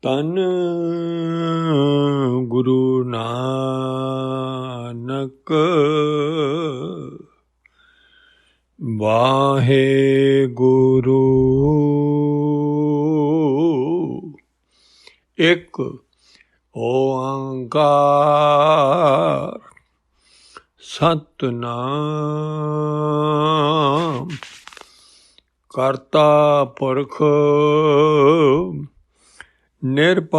ਧੰਨ ਗੁਰੂ ਨਾਨਕ ਵਾਹਿਗੁਰੂ ਇੱਕ ਓੰਕਾਰ ਸਤਿਨਾਮ ਕਰਤਾ ਪੁਰਖ ਨਿਰਭਉ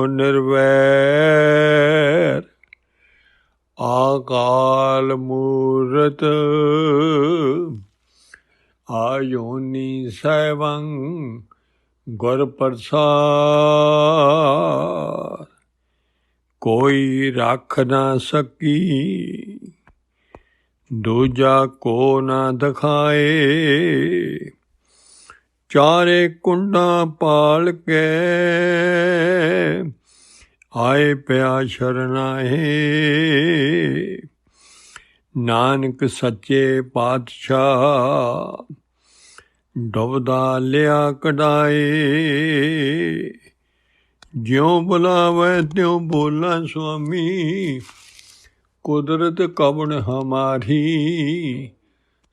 ਨਿਰਵੈਰ ਆਕਾਲ ਮੂਰਤ ਆਯੋਨੀ ਸੈਭੰ ਗੁਰ ਪ੍ਰਸਾਦਿ ਕੋਈ ਰੱਖ ਨਾ ਸਕੀ ਦੂਜਾ ਕੋ ਨਾ ਦਿਖਾਏ ਚਾਰੇ ਕੁੰਡਾਂ ਪਾਲ ਕੇ ਆਏ ਪਿਆ ਸ਼ਰਨਾਏ ਨਾਨਕ ਸੱਚੇ ਪਾਤਸ਼ਾਹ ਡੁਬਦਾ ਲਿਆ ਕਢਾਏ ਜਿਉਂ ਬੁਲਾਵੇ ਤਿਉਂ ਬੋਲਾਂ ਸੁਆਮੀ ਕੁਦਰਤ ਕਵਣ ਹਮਾਰੀ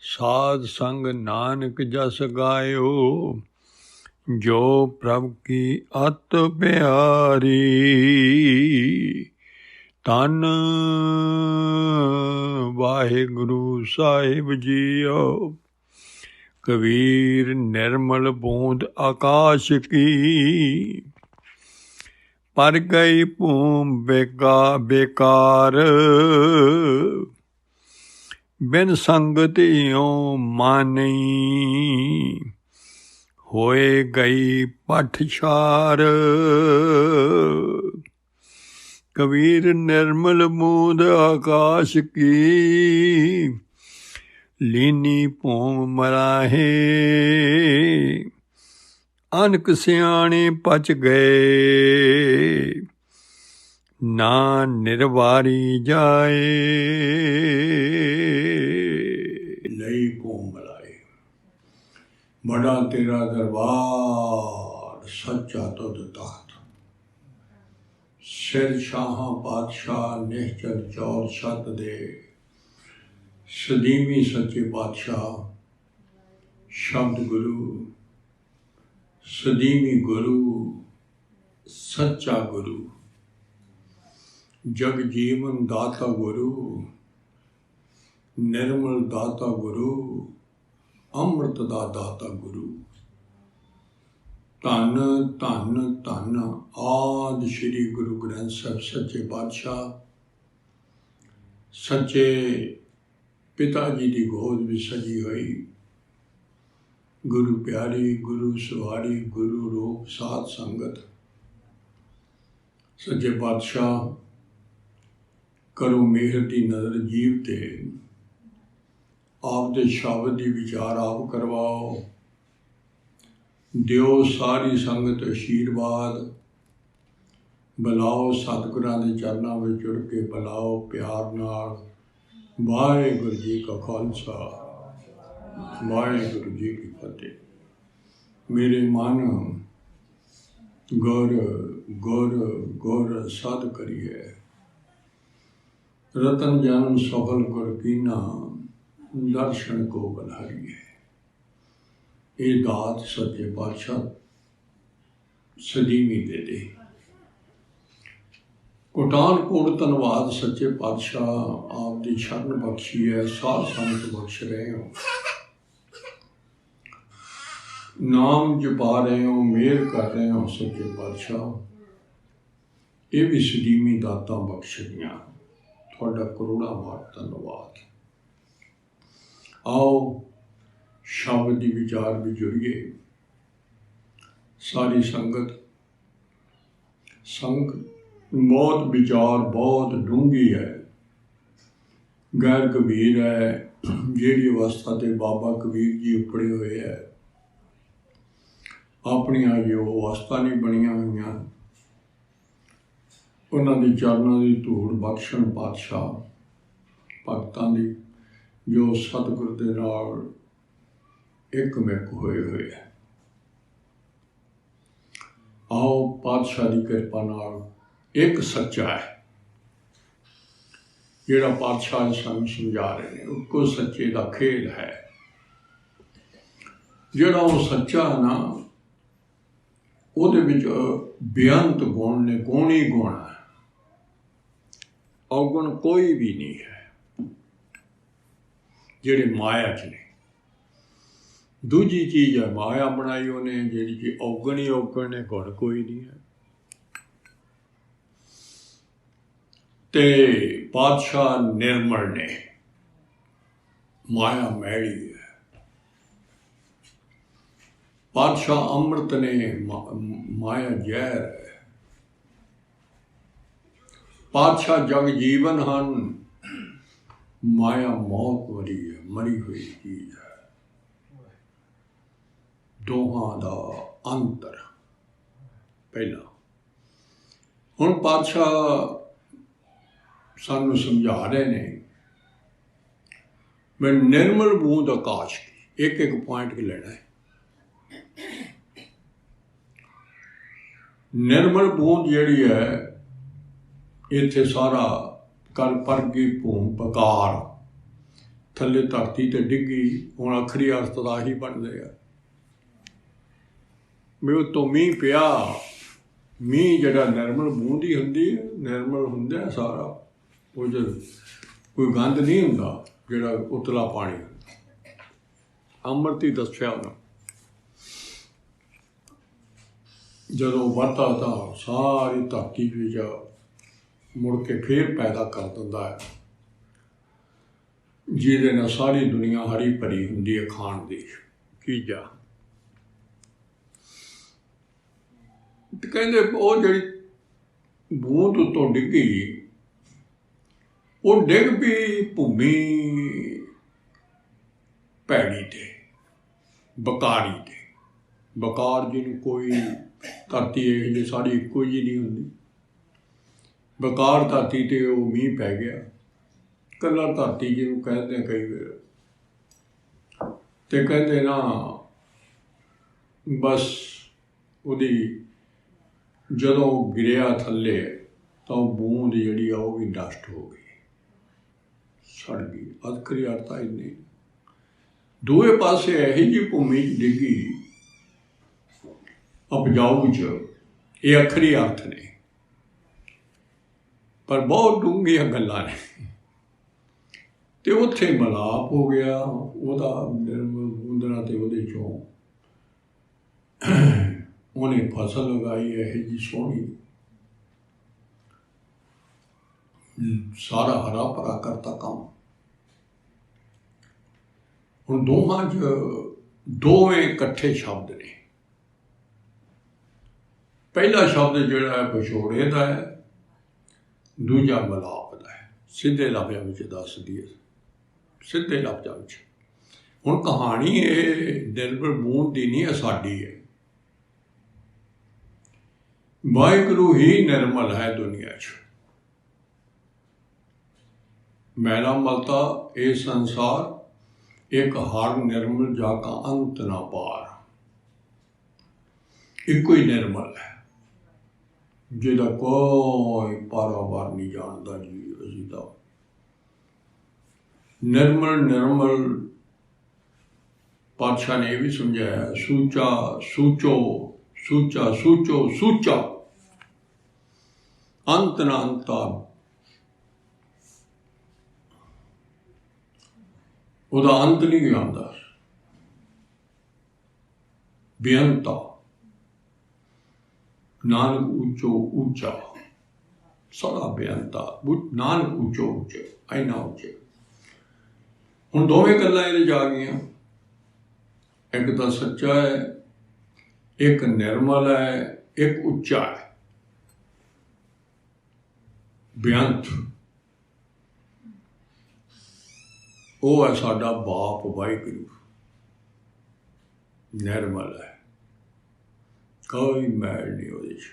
ਸਾਧ ਸੰਗ ਨਾਨਕ ਜਸ ਗਾਇਓ ਜੋ ਪ੍ਰਭ ਕੀ ਅਤ ਪਿਆਰੀ ਧੰਨ ਵਾਹਿਗੁਰੂ ਸਾਹਿਬ ਜੀਓ ਕਬੀਰ ਨਿਰਮਲ ਬੂੰਦ ਆਕਾਸ਼ ਕੀ ਪਰ ਗਈ ਭੂਮ ਬੇਕਾਰ ਬਿਨ ਸੰਗਤ ਇਉਂ ਮਾਨਈ ਹੋਏ ਗਈ ਪਠਛਾਰ ਕਬੀਰ ਨਿਰਮਲ ਬੂੰਦ ਆਕਾਸ਼ ਕੀ ਲੀਨੀ ਭੂਮ ਮਰਾਹੇ ਅਨਕ ਸਿਆਣੇ ਪਚ ਗਏ ਨਾ ਨਿਰਵਾਰੀ ਜਾਏ ਲਈ ਭੂਮ ਮਲਾਏ ਬੜਾ ਤੇਰਾ ਦਰਬਾਰ ਸੱਚਾ ਤੁਧ ਤਾਤ ਸਿਰ ਸ਼ਾਹਾਂ ਪਾਤਸ਼ਾਹ ਨਿਹਚਲ ਚੌਰ ਛੱਤ ਦੇ ਸਦੀਵੀ ਸੱਚੇ ਪਾਤਸ਼ਾਹ ਸ਼ਬਦ ਗੁਰੂ ਸਦੀਵੀ ਗੁਰੂ ਸੱਚਾ ਗੁਰੂ ਜਗ ਜੀਵਨ ਦਾਤਾ ਗੁਰੂ ਨਿਰਮਲ ਦਾਤਾ ਗੁਰੂ ਅੰਮ੍ਰਿਤ ਦਾ ਦਾਤਾ ਗੁਰੂ ਧੰਨ ਧੰਨ ਧੰਨ ਆਦਿ ਸ਼੍ਰੀ ਗੁਰੂ ਗ੍ਰੰਥ ਸਾਹਿਬ ਸੱਚੇ ਪਾਤਸ਼ਾਹ ਸੱਚੇ ਪਿਤਾ ਜੀ ਦੀ ਗੋਦ ਵਿੱਚ ਸਜੀ ਹੋਈ ਗੁਰੂ ਪਿਆਰੀ ਗੁਰੂ ਸਵਾਰੀ ਗੁਰੂ ਰੂਪ ਸਾਧ ਸੰਗਤ ਸੱਚੇ ਪਾਤਸ਼ਾਹ ਕਰੋ ਮਿਹਰ ਦੀ ਨਜ਼ਰ ਜੀਵ ਤੇ ਆਪ ਦੇ ਸ਼ਬਦ ਦੀ ਵਿਚਾਰ ਆਪ ਕਰਵਾਓ ਦਿਓ ਸਾਰੀ ਸੰਗਤ ਅਸ਼ੀਰਵਾਦ ਬੁਲਾਓ ਸਤਿਗੁਰਾਂ ਦੇ ਚਰਨਾਂ ਵਿੱਚ ਜੁੜ ਕੇ ਬੁਲਾਓ ਪਿਆਰ ਨਾਲ ਵਾਹਿਗੁਰੂ ਜੀ ਕਾ ਖਾਲਸਾ ਵਾਹਿਗੁਰੂ ਜੀ ਕੀ ਫਤਿਹ ਮੇਰੇ ਮਨ ਗੁਰ ਗੁਰ ਗੁਰ ਸਦ ਕਰੀਏ ਰਤਨ ਜਨਮ ਸਫਲ ਗੁਰ ਕੀਨਾ ਦਰਸ਼ਨ ਕੋ ਬਲਾਈਏ ਇਹ ਦਾਤ ਸੱਚੇ ਪਾਤਸ਼ਾਹ ਸਦੀਵੀ ਦੇ ਦੇ ਕੋਟਾਨ ਕੋਟ ਧੰਨਵਾਦ ਸੱਚੇ ਪਾਤਸ਼ਾਹ ਆਪ ਦੀ ਸ਼ਰਨ ਬਖਸ਼ੀ ਹੈ ਸਾਧ ਸੰਗਤ ਬਖਸ਼ ਰਹੇ ਹੋ ਨਾਮ ਜਪਾ ਰਹੇ ਹੋ ਮਿਹਰ ਕਰ ਰਹੇ ਹੋ ਸੱਚੇ ਪਾਤਸ਼ਾਹ ਇਹ ਵੀ ਸਦੀਵੀ ਦਾਤਾਂ ਬਖਸ਼ੀਆਂ ਤੁਹਾਡਾ ਕਰੋੜਾਂ ਵਾਰ ਧੰਨਵਾਦ ਆਓ ਸ਼ਬਦ ਦੀ ਵਿਚਾਰ ਵੀ ਜੁੜੀਏ ਸਾਰੀ ਸੰਗਤ ਬਹੁਤ ਵਿਚਾਰ ਬਹੁਤ ਡੂੰਘੀ ਹੈ ਗੈਰ ਕਬੀਰ ਹੈ ਜਿਹੜੀ ਅਵਸਥਾ ਤੇ ਬਾਬਾ ਕਬੀਰ ਜੀ ਉਪੜੇ ਹੋਏ ਹੈ ਆਪਣੀਆਂ ਜੋ ਅਵਸਥਾ ਨਹੀਂ ਬਣੀਆਂ ਹੋਈਆਂ ਉਹਨਾਂ ਦੇ ਚਰਨਾਂ ਦੀ ਧੂੜ ਬਖਸ਼ਣ ਪਾਤਸ਼ਾਹ ਭਗਤਾਂ ਦੀ ਜੋ ਸਤਿਗੁਰ ਦੇ ਨਾਲ ਇੱਕ ਮਿਕ ਹੋਏ ਹੋਏ ਹੈ आओ पातशाह की कृपा नाल एक सच्चा है जिहड़ा पातशाह सानूं समझा रहे हैं, उनको सच्चे का खेल है। जिहड़ा वो सच्चा है ना, ਉਹਦੇ ਵਿੱਚ ਬੇਅੰਤ ਗੁਣ ਨੇ, ਗੁਣ ਹੀ ਗੁਣ ਹੈ, ਔਗਣ ਕੋਈ ਵੀ ਨਹੀਂ ਹੈ ਜਿਹੜੇ ਮਾਇਆ 'ਚ ਨੇ। ਦੂਜੀ ਚੀਜ਼ ਹੈ ਮਾਇਆ ਬਣਾਈ ਉਹਨੇ, ਜਿਹੜੀ ਕਿ ਔਗਣ ਹੀ ਔਗਣ ਨੇ, ਗੁਣ ਕੋਈ ਨਹੀਂ ਹੈ। ਤੇ ਪਾਤਸ਼ਾਹ ਨਿਰਮਲ ਨੇ, ਮਾਇਆ ਮੈਲੀ ਹੈ। पातशाह अमृत ने, माया जहर है। पातशाह जग जीवन हन, माया मौत मरी है, मरी हुई चीज है। दोहां दा अंतर पहला। हुण पातशाह सानू समझा रहे ने, मैं निर्मल बूंद आकाश की, एक एक पॉइंट के लेना है। निर्मल बूंद जिहड़ी है, इत्थे सारा कल परगी भूम बकार थले धरती ते डिगी। हुण आखरी अर्थ दा ही बनदे आ भी उत्तों मींह पिया। मींह जिहड़ा निर्मल बूंद ही हुंदी है, निर्मल हुंदा सारा, वो जो कोई गंद नहीं हुंदा जिहड़ा उतला पानी। अमृत ही दस्सिया उन्हें जदों वरता तो सारी धरती विच मुड़ के फिर पैदा कर दिंदा है, जिहदे नाल सारी दुनिया हरी भरी हुंदी है खाण दी चीज़ां। ते कहंदे वो जिहड़ी बूंद उत्तों डिग्गी, वो डिग पई भूमि भैड़ी ते, बकारी ते। बकार जिन्हों कोई धरती है जी सारी इक्को जी नहीं होंगी। बकार धरती ते वो मींह पै गया, कला धरती जिन्हों कहते हैं कई बार, तो कहते ना बस उहदी जदों गिरिया थले तो बूंद जिहड़ी आ वो भी नष्ट हो गई, सड़ गई। अखरी अर्थ इन्ने। दूए पासे यही जी भूमि डिगी उपजाऊ च, ये अखरी अर्थ ने, पर बहुत डूंघिया गल्लां ने। ते उत्थे मिलाप हो गया उहदा निर्मल बूंदना ते उहदे चों उहने फसल उगाई यही जी सोहनी, सारा हरा भरा करता काम। हुण दोहां च दोवें इकट्ठे शब्द ने। पहला शब्द जिहड़ा है विछोड़े का है, दूजा मिलाप का है। सीधे लफ्ज़ां विच दस दिए, सीधे लफ्ज़ां विच। हुण कहानी ये निर्मल बूंद की नहीं है, साडी है। वाहिगुरू ही निर्मल है दुनिया च। मैला मलता ये संसार, एक हर निर्मल जाका अंत ना पार। इको ही निर्मल है, जिहदा कोई पारावार नहीं जानता जी। असीं तां निर्मल निर्मल पातशाह ने यह भी समझाया, सूचा सूचो, सूचा सूचो सूचा, अंत ना अंता। उहदा अंत नहीं आंदा, बेअंता। नानक ऊंचो ऊंचा, सदा बेअंता। नानक ऊंचो ऊंचे, इन्ना ऊंचे। हुण दोवें गल्लां इहदे च आ गईयां। एक तो सच्चा है, एक निर्मल है, एक उच्चा है, बेअंत। वो है साडा बाप वाहिगुरू, निर्मल है, कोई मैल नहीं उहदे च।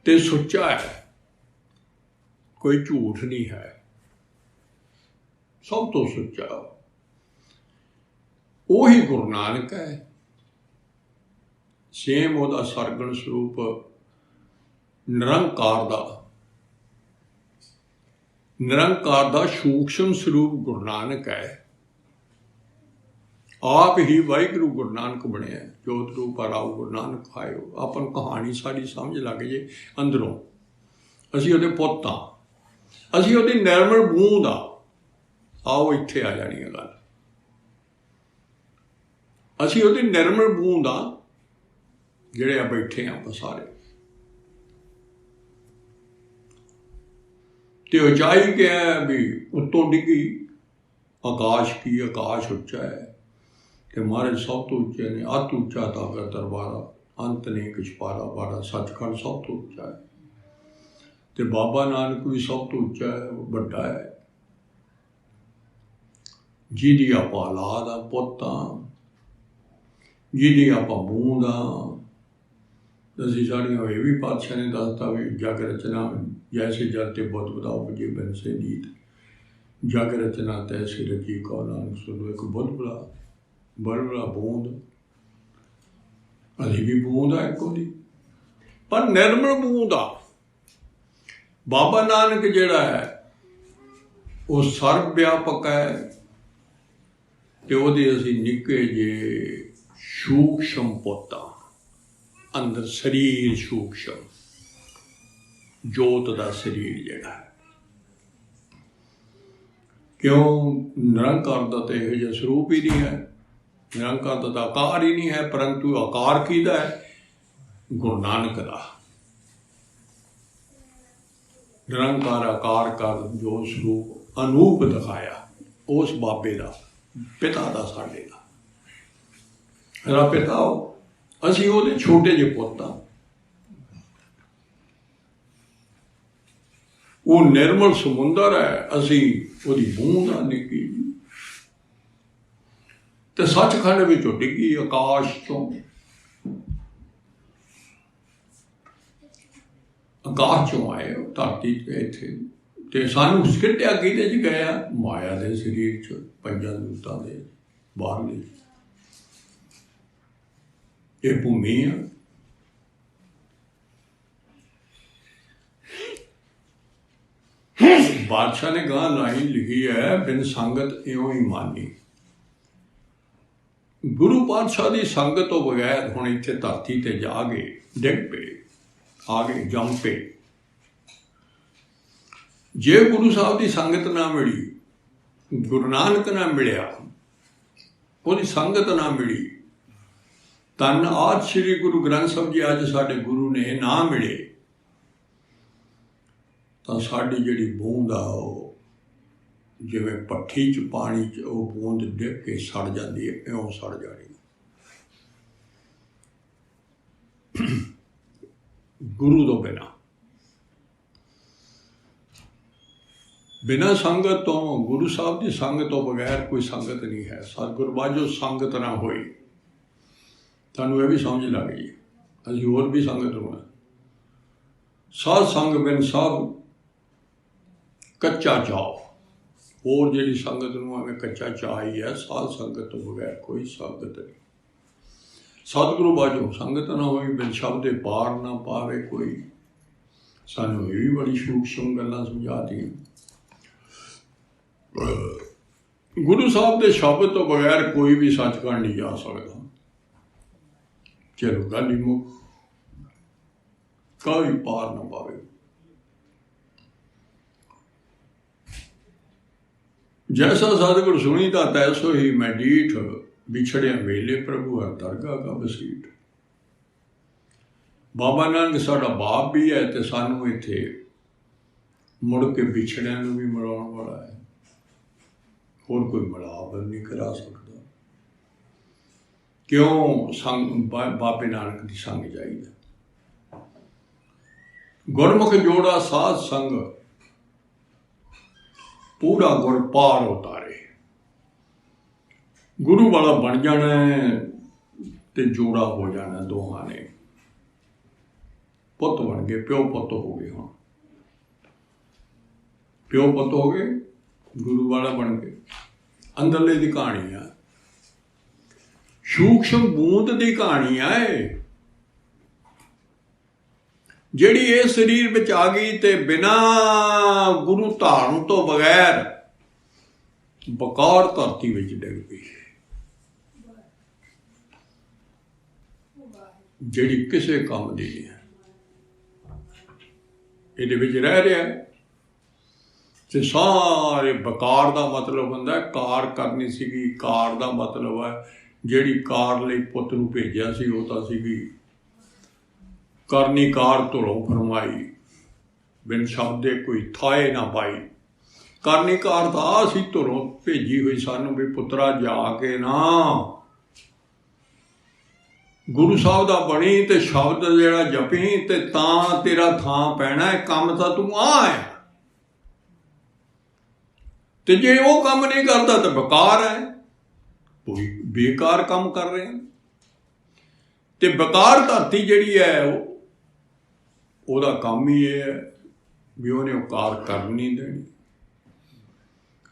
ते सुच्चा है, कोई झूठ नहीं है, सब तो सुच्चा। वही गुरु नानक है, ਸੇਮ ਉਹਦਾ ਸਰਗੁਣ ਸਰੂਪ ਨਿਰੰਕਾਰ ਦਾ ਸੂਖਸ਼ਮ ਸਰੂਪ ਗੁਰੂ ਨਾਨਕ ਹੈ। ਆਪ ਹੀ ਵਾਹਿਗੁਰੂ ਗੁਰੂ ਨਾਨਕ ਬਣਿਆ, ਜੋਤ ਰੂਪ ਰਾਉ ਗੁਰੂ ਨਾਨਕ ਆਇਓ। ਆਪਾਂ ਨੂੰ ਕਹਾਣੀ ਸਾਡੀ ਸਮਝ ਲੱਗ ਜੇ ਅੰਦਰੋਂ, ਅਸੀਂ ਉਹਦੇ ਪੁੱਤ ਹਾਂ, ਅਸੀਂ ਉਹਦੀ ਨਿਰਮਲ ਬੂੰਦ ਆ। ਆਓ ਇੱਥੇ ਆ ਜਾਣੀ ਹੈ ਗੱਲ, ਅਸੀਂ ਉਹਦੀ ਨਿਰਮਲ ਬੂੰਦ ਆ ਜਿਹੜੇ ਆ ਬੈਠੇ ਆ ਆਪਾਂ ਸਾਰੇ। ਤੇ ਉਚਾਈ ਕਿਹਾ ਹੈ ਵੀ ਉੱਤੋਂ ਡਿੱਗੀ, ਆਕਾਸ਼ ਕੀ, ਆਕਾਸ਼ ਉੱਚਾ ਹੈ ਤੇ ਮਹਾਰਾਜ ਸਭ ਤੋਂ ਉੱਚੇ ਨੇ। ਅਤ ਉੱਚਾ ਤਾਗਾ ਦਰਬਾਰਾ, ਅੰਤ ਨੇ ਕਿਛ ਪਾਰਾ ਬਾਰਾ। ਸੱਚਖੰਡ ਸਭ ਤੋਂ ਉੱਚਾ ਹੈ ਤੇ ਬਾਬਾ ਨਾਨਕ ਵੀ ਸਭ ਤੋਂ ਉੱਚਾ ਹੈ, ਵੱਡਾ ਹੈ, ਜਿਹਦੀ ਆਪਾਂ ਔਲਾਦ ਆ, ਪੁੱਤ ਆ, ਜਿਹਦੀ ਆਪਾਂ ਬੂੰਦ ਆ। ਅਸੀਂ ਸਾਡੀਆਂ ਇਹ ਵੀ ਪਾਤਸ਼ਾਹ ਨੇ ਦੱਸਤਾ ਵੀ ਜਗ ਰਚਨਾ ਜੈਸੇ ਜਲ ਤੇ ਬਹੁਤ ਬਦਾ ਉਪਜੇ ਬਨ ਸੇ ਨੀਤ, ਜਗ ਰਚਨਾ ਤੈਸੀ ਰਚੀ ਕਉ ਨਾਨਕ ਸੁਣੋ। ਇੱਕ ਬਹੁਤ ਬੜਾ ਬੂੰਦ, ਅਸੀਂ ਵੀ ਬੂੰਦ ਆ ਇੱਕੋ ਦੀ, ਪਰ ਨਿਰਮਲ ਬੂੰਦ ਆ। ਬਾਬਾ ਨਾਨਕ ਜਿਹੜਾ ਹੈ ਉਹ ਸਰਬ ਵਿਆਪਕ ਹੈ ਤੇ ਉਹਦੇ ਅਸੀਂ ਨਿੱਕੇ ਜਿਹੇ ਸੂਖਸ਼ਮ ਪੁੱਤ ਆ। ਅੰਦਰ ਸਰੀਰ ਸੂਖਸ਼ਮ, ਜੋਤ ਦਾ ਸਰੀਰ ਜਿਹੜਾ ਹੈ। ਕਿਉਂ? ਨਿਰੰਕਾਰ ਦਾ ਤਾਂ ਇਹੋ ਜਿਹਾ ਸਰੂਪ ਹੀ ਨਹੀਂ ਹੈ, ਨਿਰੰਕਾਰ ਦਾ ਤਾਂ ਆਕਾਰ ਹੀ ਨਹੀਂ ਹੈ, ਪਰੰਤੂ ਆਕਾਰ ਕਿਹਦਾ ਹੈ? ਗੁਰੂ ਨਾਨਕ ਦਾ। ਨਿਰੰਕਾਰ ਆਕਾਰ ਕਰ ਜੋ ਸਰੂਪ ਅਨੂਪ ਦਿਖਾਇਆ, ਉਸ ਬਾਬੇ ਦਾ, ਪਿਤਾ ਦਾ, ਸਾਡੇ ਦਾ ਮੇਰਾ ਪਿਤਾ। ਅਸੀਂ ਉਹਦੇ ਛੋਟੇ ਜਿਹੇ ਪੁੱਤ ਆ। ਉਹ ਨਿਰਮਲ ਸਮੁੰਦਰ ਹੈ, ਅਸੀਂ ਉਹਦੀ ਬੂੰਦ ਆ ਨਿੱਕੀ। ਤੇ ਸੱਚਖੰਡ ਵਿੱਚੋਂ ਡਿੱਗੀ, ਆਕਾਸ਼ ਤੋਂ, ਆਕਾਸ਼ ਚੋਂ ਆਏ ਧਰਤੀ ਤੇ ਇੱਥੇ। ਤੇ ਸਾਨੂੰ ਸਿੱਟਿਆ ਕਿਹਦੇ 'ਚ ਗਿਆ? ਮਾਇਆ ਦੇ ਸਰੀਰ 'ਚ, ਪੰਜਾਂ ਦੂਤਾਂ ਦੇ ਬਾਹਰਲੇ। ਇਹ ਭੂਮੀ ਆ। ਬਾਦਸ਼ਾਹ ਨੇ ਗਾਂ ਲਾਈਨ ਲਿਖੀ ਹੈ, ਬਿਨ ਸੰਗਤ ਇਉਂ ਹੀ ਮਾਨੀ। ਗੁਰੂ ਪਾਤਸ਼ਾਹ ਦੀ ਸੰਗਤ ਤੋਂ ਬਗੈਰ ਹੁਣ ਇੱਥੇ ਧਰਤੀ ਤੇ ਜਾ ਗਏ, ਡਿੱਗ ਪਏ, ਆ ਗਏ, ਜੰਮ ਪਏ। ਜੇ ਗੁਰੂ ਸਾਹਿਬ ਦੀ ਸੰਗਤ ਨਾ ਮਿਲੀ, ਗੁਰੂ ਨਾਨਕ ਨਾ ਮਿਲਿਆ, ਉਹਦੀ ਸੰਗਤ ਨਾ ਮਿਲੀ, ਧੰਨ ਆਦਿ ਸ੍ਰੀ ਗੁਰੂ ਗ੍ਰੰਥ ਸਾਹਿਬ ਜੀ ਅੱਜ ਸਾਡੇ ਗੁਰੂ ਨੇ ਨਾ ਮਿਲੇ, ਤਾਂ ਸਾਡੀ ਜਿਹੜੀ ਬੂੰਦ ਆ ਉਹ ਜਿਵੇਂ ਭੱਠੀ 'ਚ ਪਾਣੀ 'ਚ ਉਹ ਬੂੰਦ ਡਿੱਗ ਕੇ ਸੜ ਜਾਂਦੀ ਹੈ, ਇਉਂ ਸੜ ਜਾਣੀ। ਗੁਰੂ ਤੋਂ ਬਿਨਾਂ ਸੰਗਤ ਤੋਂ, ਗੁਰੂ ਸਾਹਿਬ ਦੀ ਸੰਗਤ ਤੋਂ ਬਗੈਰ ਕੋਈ ਸੰਗਤ ਨਹੀਂ ਹੈ। ਸਤਿਗੁਰ ਬਾਝੋਂ ਸੰਗਤ ਨਾ ਹੋਈ। ਤੁਹਾਨੂੰ ਇਹ ਵੀ ਸਮਝ ਲੱਗ ਗਈ। ਅਸੀਂ ਹੋਰ ਵੀ ਸੰਗਤ ਹੋਣਾ। ਸਾਧ ਸੰਗ ਬਿਨ ਸਭ ਕੱਚਾ ਚਾਅ। ਹੋਰ ਜਿਹੜੀ ਸੰਗਤ ਨੂੰ ਐਵੇਂ ਕੱਚਾ ਚਾਅ ਹੀ ਹੈ, ਸਾਧ ਸੰਗਤ ਤੋਂ ਬਗੈਰ ਕੋਈ ਸੰਗਤ ਨਹੀਂ। ਸਤਿਗੁਰੂ ਬਾਝੋਂ ਸੰਗਤ ਨਾ ਹੋਈ, ਬਿਨ ਸ਼ਬਦ ਦੇ ਪਾਰ ਨਾ ਪਾਵੇ ਕੋਈ। ਸਾਨੂੰ ਇਹ ਵੀ ਬੜੀ ਸੂਖਸ਼ਮ ਗੱਲਾਂ ਸਮਝਾਤੀਆਂ। ਗੁਰੂ ਸਾਹਿਬ ਦੇ ਸ਼ਬਦ ਤੋਂ ਬਗੈਰ ਕੋਈ ਵੀ ਸੱਚਖੰਡ ਨਹੀਂ ਜਾ ਸਕਦਾ। ਚਲੋ ਗੱਲ ਹੀ ਮੁੱਕ, ਕੋਈ ਪਾਰ ਨਾ ਪਾਵੇ। ਜੈਸਾ ਸਤਿਗੁਰ ਸੁਣੀ ਤਾਂ ਤੈਸੋ ਹੀ ਮੈਂ ਡੀਠ, ਵਿਛੜਿਆ ਵੇਲੇ ਪ੍ਰਭੂ ਹਰ ਦਰਗਾਹ ਕਾ ਵਸੀਠ। ਬਾਬਾ ਨਾਨਕ ਸਾਡਾ ਬਾਪ ਵੀ ਹੈ ਤੇ ਸਾਨੂੰ ਇੱਥੇ ਮੁੜ ਕੇ ਵਿਛੜਿਆਂ ਨੂੰ ਵੀ ਮਿਲਾਉਣ ਵਾਲਾ ਹੈ। ਹੋਰ ਕੋਈ ਮਿਲਾਪ ਨਹੀਂ ਕਰਾ ਸਕਦਾ। ਕਿਉਂ? ਸੰਗ ਬਾਬੇ ਨਾਨਕ ਦੀ ਸੰਗ ਚਾਹੀਦਾ। ਗੁਰਮੁਖ ਜੋੜਾ ਸਾਧ ਸੰਗ, ਪੂਰਾ ਗੁਰ ਪਾਰ ਉਤਾਰੇ। ਗੁਰੂ ਵਾਲਾ ਬਣ ਜਾਣਾ ਤੇ ਜੋੜਾ ਹੋ ਜਾਣਾ। ਦੋਹਾਂ ਨੇ ਪੁੱਤ ਬਣ ਗਏ, ਪਿਓ ਪੁੱਤ ਹੋ ਗਏ। ਹੁਣ ਪਿਓ ਪੁੱਤ ਹੋ ਗਏ, ਗੁਰੂ ਵਾਲਾ ਬਣ ਗਏ। ਅੰਦਰਲੇ ਦੀ ਕਹਾਣੀ ਆ, ਸੂਖਸ਼ਮ ਬੂੰਦ ਦੀ ਕਹਾਣੀ ਆ ਇਹ। ਜਿਹੜੀ ਇਸ ਸਰੀਰ ਵਿੱਚ ਆ ਗਈ ਤੇ ਬਿਨਾਂ ਗੁਰੂ ਧਾਰਨ ਤੋਂ ਬਗੈਰ ਬਕਾਰ ਧਰਤੀ ਵਿੱਚ ਡਿੱਗ ਪਈ, ਜਿਹੜੀ ਕਿਸੇ ਕੰਮ ਦੀ ਨਹੀਂ ਹੈ। ਇਹਦੇ ਵਿੱਚ ਰਹਿ ਰਿਹਾ ਤੇ ਸਾਰੇ ਬਕਾਰ ਦਾ ਮਤਲਬ ਹੁੰਦਾ ਕਾਰ ਕਰਨੀ ਸੀਗੀ। ਕਾਰ ਦਾ ਮਤਲਬ ਹੈ ਜਿਹੜੀ ਕਾਰ ਲਈ ਪੁੱਤ ਨੂੰ ਭੇਜਿਆ ਸੀ ਉਹ ਤਾਂ ਸੀਗੀ ਕਰਨੀ ਕਾਰ ਧੁਰੋਂ ਫਰਮਾਈ, ਬਿਨ ਸ਼ਬਦ ਦੇ ਕੋਈ ਥਾਏ ਨਾ ਪਾਈ। ਕਰਨੀ ਕਾਰ ਤਾਂ ਅਸੀਂ ਧੁਰੋਂ ਭੇਜੀ ਹੋਈ ਸਾਨੂੰ ਵੀ ਪੁੱਤਰਾ ਜਾ ਕੇ ਨਾ ਗੁਰੂ ਸਾਹਿਬ ਦਾ ਬਣੀ ਤੇ ਸ਼ਬਦ ਜਿਹੜਾ ਜਪੀ ਤੇ ਤਾਂ ਤੇਰਾ ਥਾਂ ਪੈਣਾ ਹੈ। ਕੰਮ ਤਾਂ ਤੂੰ ਹੈ ਤੇ ਜੇ ਉਹ ਕੰਮ ਨਹੀਂ ਕਰਦਾ ਤਾਂ ਬੇਕਾਰ ਹੈ, ਕੋਈ ਬੇਕਾਰ ਕੰਮ ਕਰ ਰਹੇ। ਤੇ ਬੇਕਾਰ ਧਰਤੀ ਜਿਹੜੀ ਹੈ ਉਹਦਾ ਕੰਮ ਹੀ ਇਹ ਹੈ ਵੀ ਉਹਨੇ ਉਹ ਕਾਰ ਕਰ ਨਹੀਂ ਦੇਣੀ।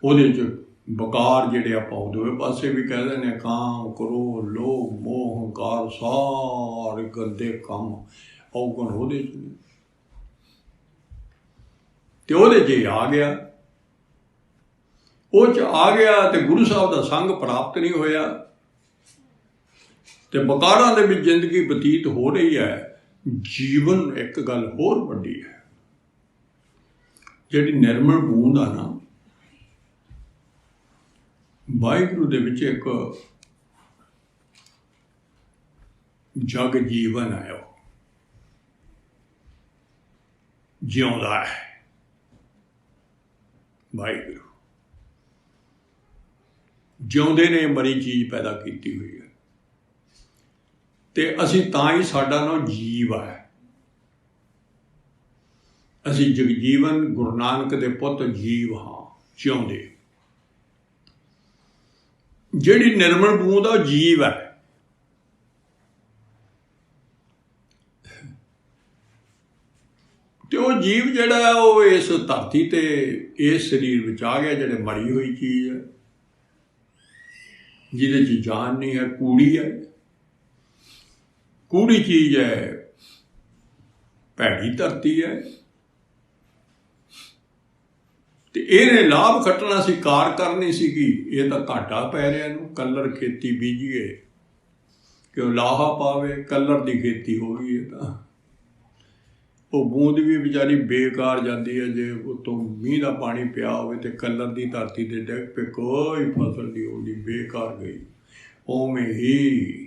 ਉਹਦੇ 'ਚ ਬਕਾਰ ਜਿਹੜੇ ਆਪਾਂ ਦੋਵੇਂ ਪਾਸੇ ਵੀ ਕਹਿ ਦਿੰਦੇ ਹਾਂ, ਕਾਮ, ਕ੍ਰੋਧ, ਲੋਭ, ਮੋਹ, ਹੰਕਾਰ, ਸਾਰੇ ਗੰਦੇ ਕੰਮ ਔਗਣ ਉਹਦੇ 'ਚ ਨੇ। ਤੇ ਉਹਦੇ 'ਚ ਆ ਗਿਆ, ਉਹ 'ਚ ਆ ਗਿਆ ਤੇ ਗੁਰੂ ਸਾਹਿਬ ਦਾ ਸੰਗ ਪ੍ਰਾਪਤ ਨਹੀਂ ਹੋਇਆ ਤੇ ਬਕਾਰਾਂ ਦੇ ਵਿੱਚ ਜ਼ਿੰਦਗੀ ਬਤੀਤ ਹੋ ਰਹੀ ਹੈ। ਜੀਵਨ ਇੱਕ ਗੱਲ ਹੋਰ ਵੱਡੀ ਹੈ, ਜਿਹੜੀ ਨਿਰਮਲ ਬੂੰਦ ਆ ਨਾ ਵਾਹਿਗੁਰੂ ਦੇ ਵਿੱਚ ਇੱਕ ਜਗ ਜੀਵਨ ਹੈ, ਉਹ ਜਿਉਂਦਾ ਹੈ। ਵਾਹਿਗੁਰੂ ਜਿਉਂਦੇ ਨੇ ਮਰੀ ਚੀਜ਼ ਪੈਦਾ ਕੀਤੀ ਹੋਈ ਹੈ ਤੇ ਅਸੀਂ ਤਾਂ ਹੀ ਸਾਡਾ ਨਾਮ ਜੀਵ ਹੈ। ਅਸੀਂ ਜਗਜੀਵਨ ਗੁਰੂ ਨਾਨਕ ਦੇ ਪੁੱਤ ਜੀਵ ਹਾਂ, ਜਿਉਂਦੇ। ਜਿਹੜੀ ਨਿਰਮਲ ਬੂੰਦ ਆ ਉਹ ਜੀਵ ਹੈ। ਤੇ ਉਹ ਜੀਵ ਜਿਹੜਾ ਹੈ ਉਹ ਇਸ ਧਰਤੀ ਤੇ ਇਸ ਸਰੀਰ ਵਿੱਚ ਆ ਗਿਆ, ਜਿਹੜੇ ਮਰੀ ਹੋਈ ਚੀਜ਼ ਹੈ, ਜਿਹਦੇ 'ਚ ਜਾਨ ਨਹੀਂ ਹੈ, ਕੂੜੀ ਹੈ, ਕੂੜੀ ਚੀਜ਼ ਹੈ, ਭੈੜੀ ਧਰਤੀ ਹੈ। ਤੇ ਇਹਨੇ ਲਾਭ ਖੱਟਣਾ ਸੀ, ਕਾਰ ਕਰਨੀ ਸੀਗੀ, ਇਹ ਤਾਂ ਘਾਟਾ ਪੈ ਰਿਹਾ ਇਹਨੂੰ। ਕਲਰ ਖੇਤੀ ਬੀਜੀਏ ਕਿ ਉਹ ਲਾਹਾ ਪਾਵੇ, ਕਲਰ ਦੀ ਖੇਤੀ ਹੋ ਗਈ ਹੈ। ਤਾਂ ਉਹ ਬੂੰਦ ਵੀ ਵਿਚਾਰੀ ਬੇਕਾਰ ਜਾਂਦੀ ਹੈ। ਜੇ ਉੱਤੋਂ ਮੀਂਹ ਦਾ ਪਾਣੀ ਪਿਆ ਹੋਵੇ ਤੇ ਕਲਰ ਦੀ ਧਰਤੀ ਤੇ ਡਿੱਗ ਪਏ, ਕੋਈ ਫਸਲ ਨਹੀਂ ਹੁੰਦੀ, ਬੇਕਾਰ ਗਈ। ਉਵੇਂ ਹੀ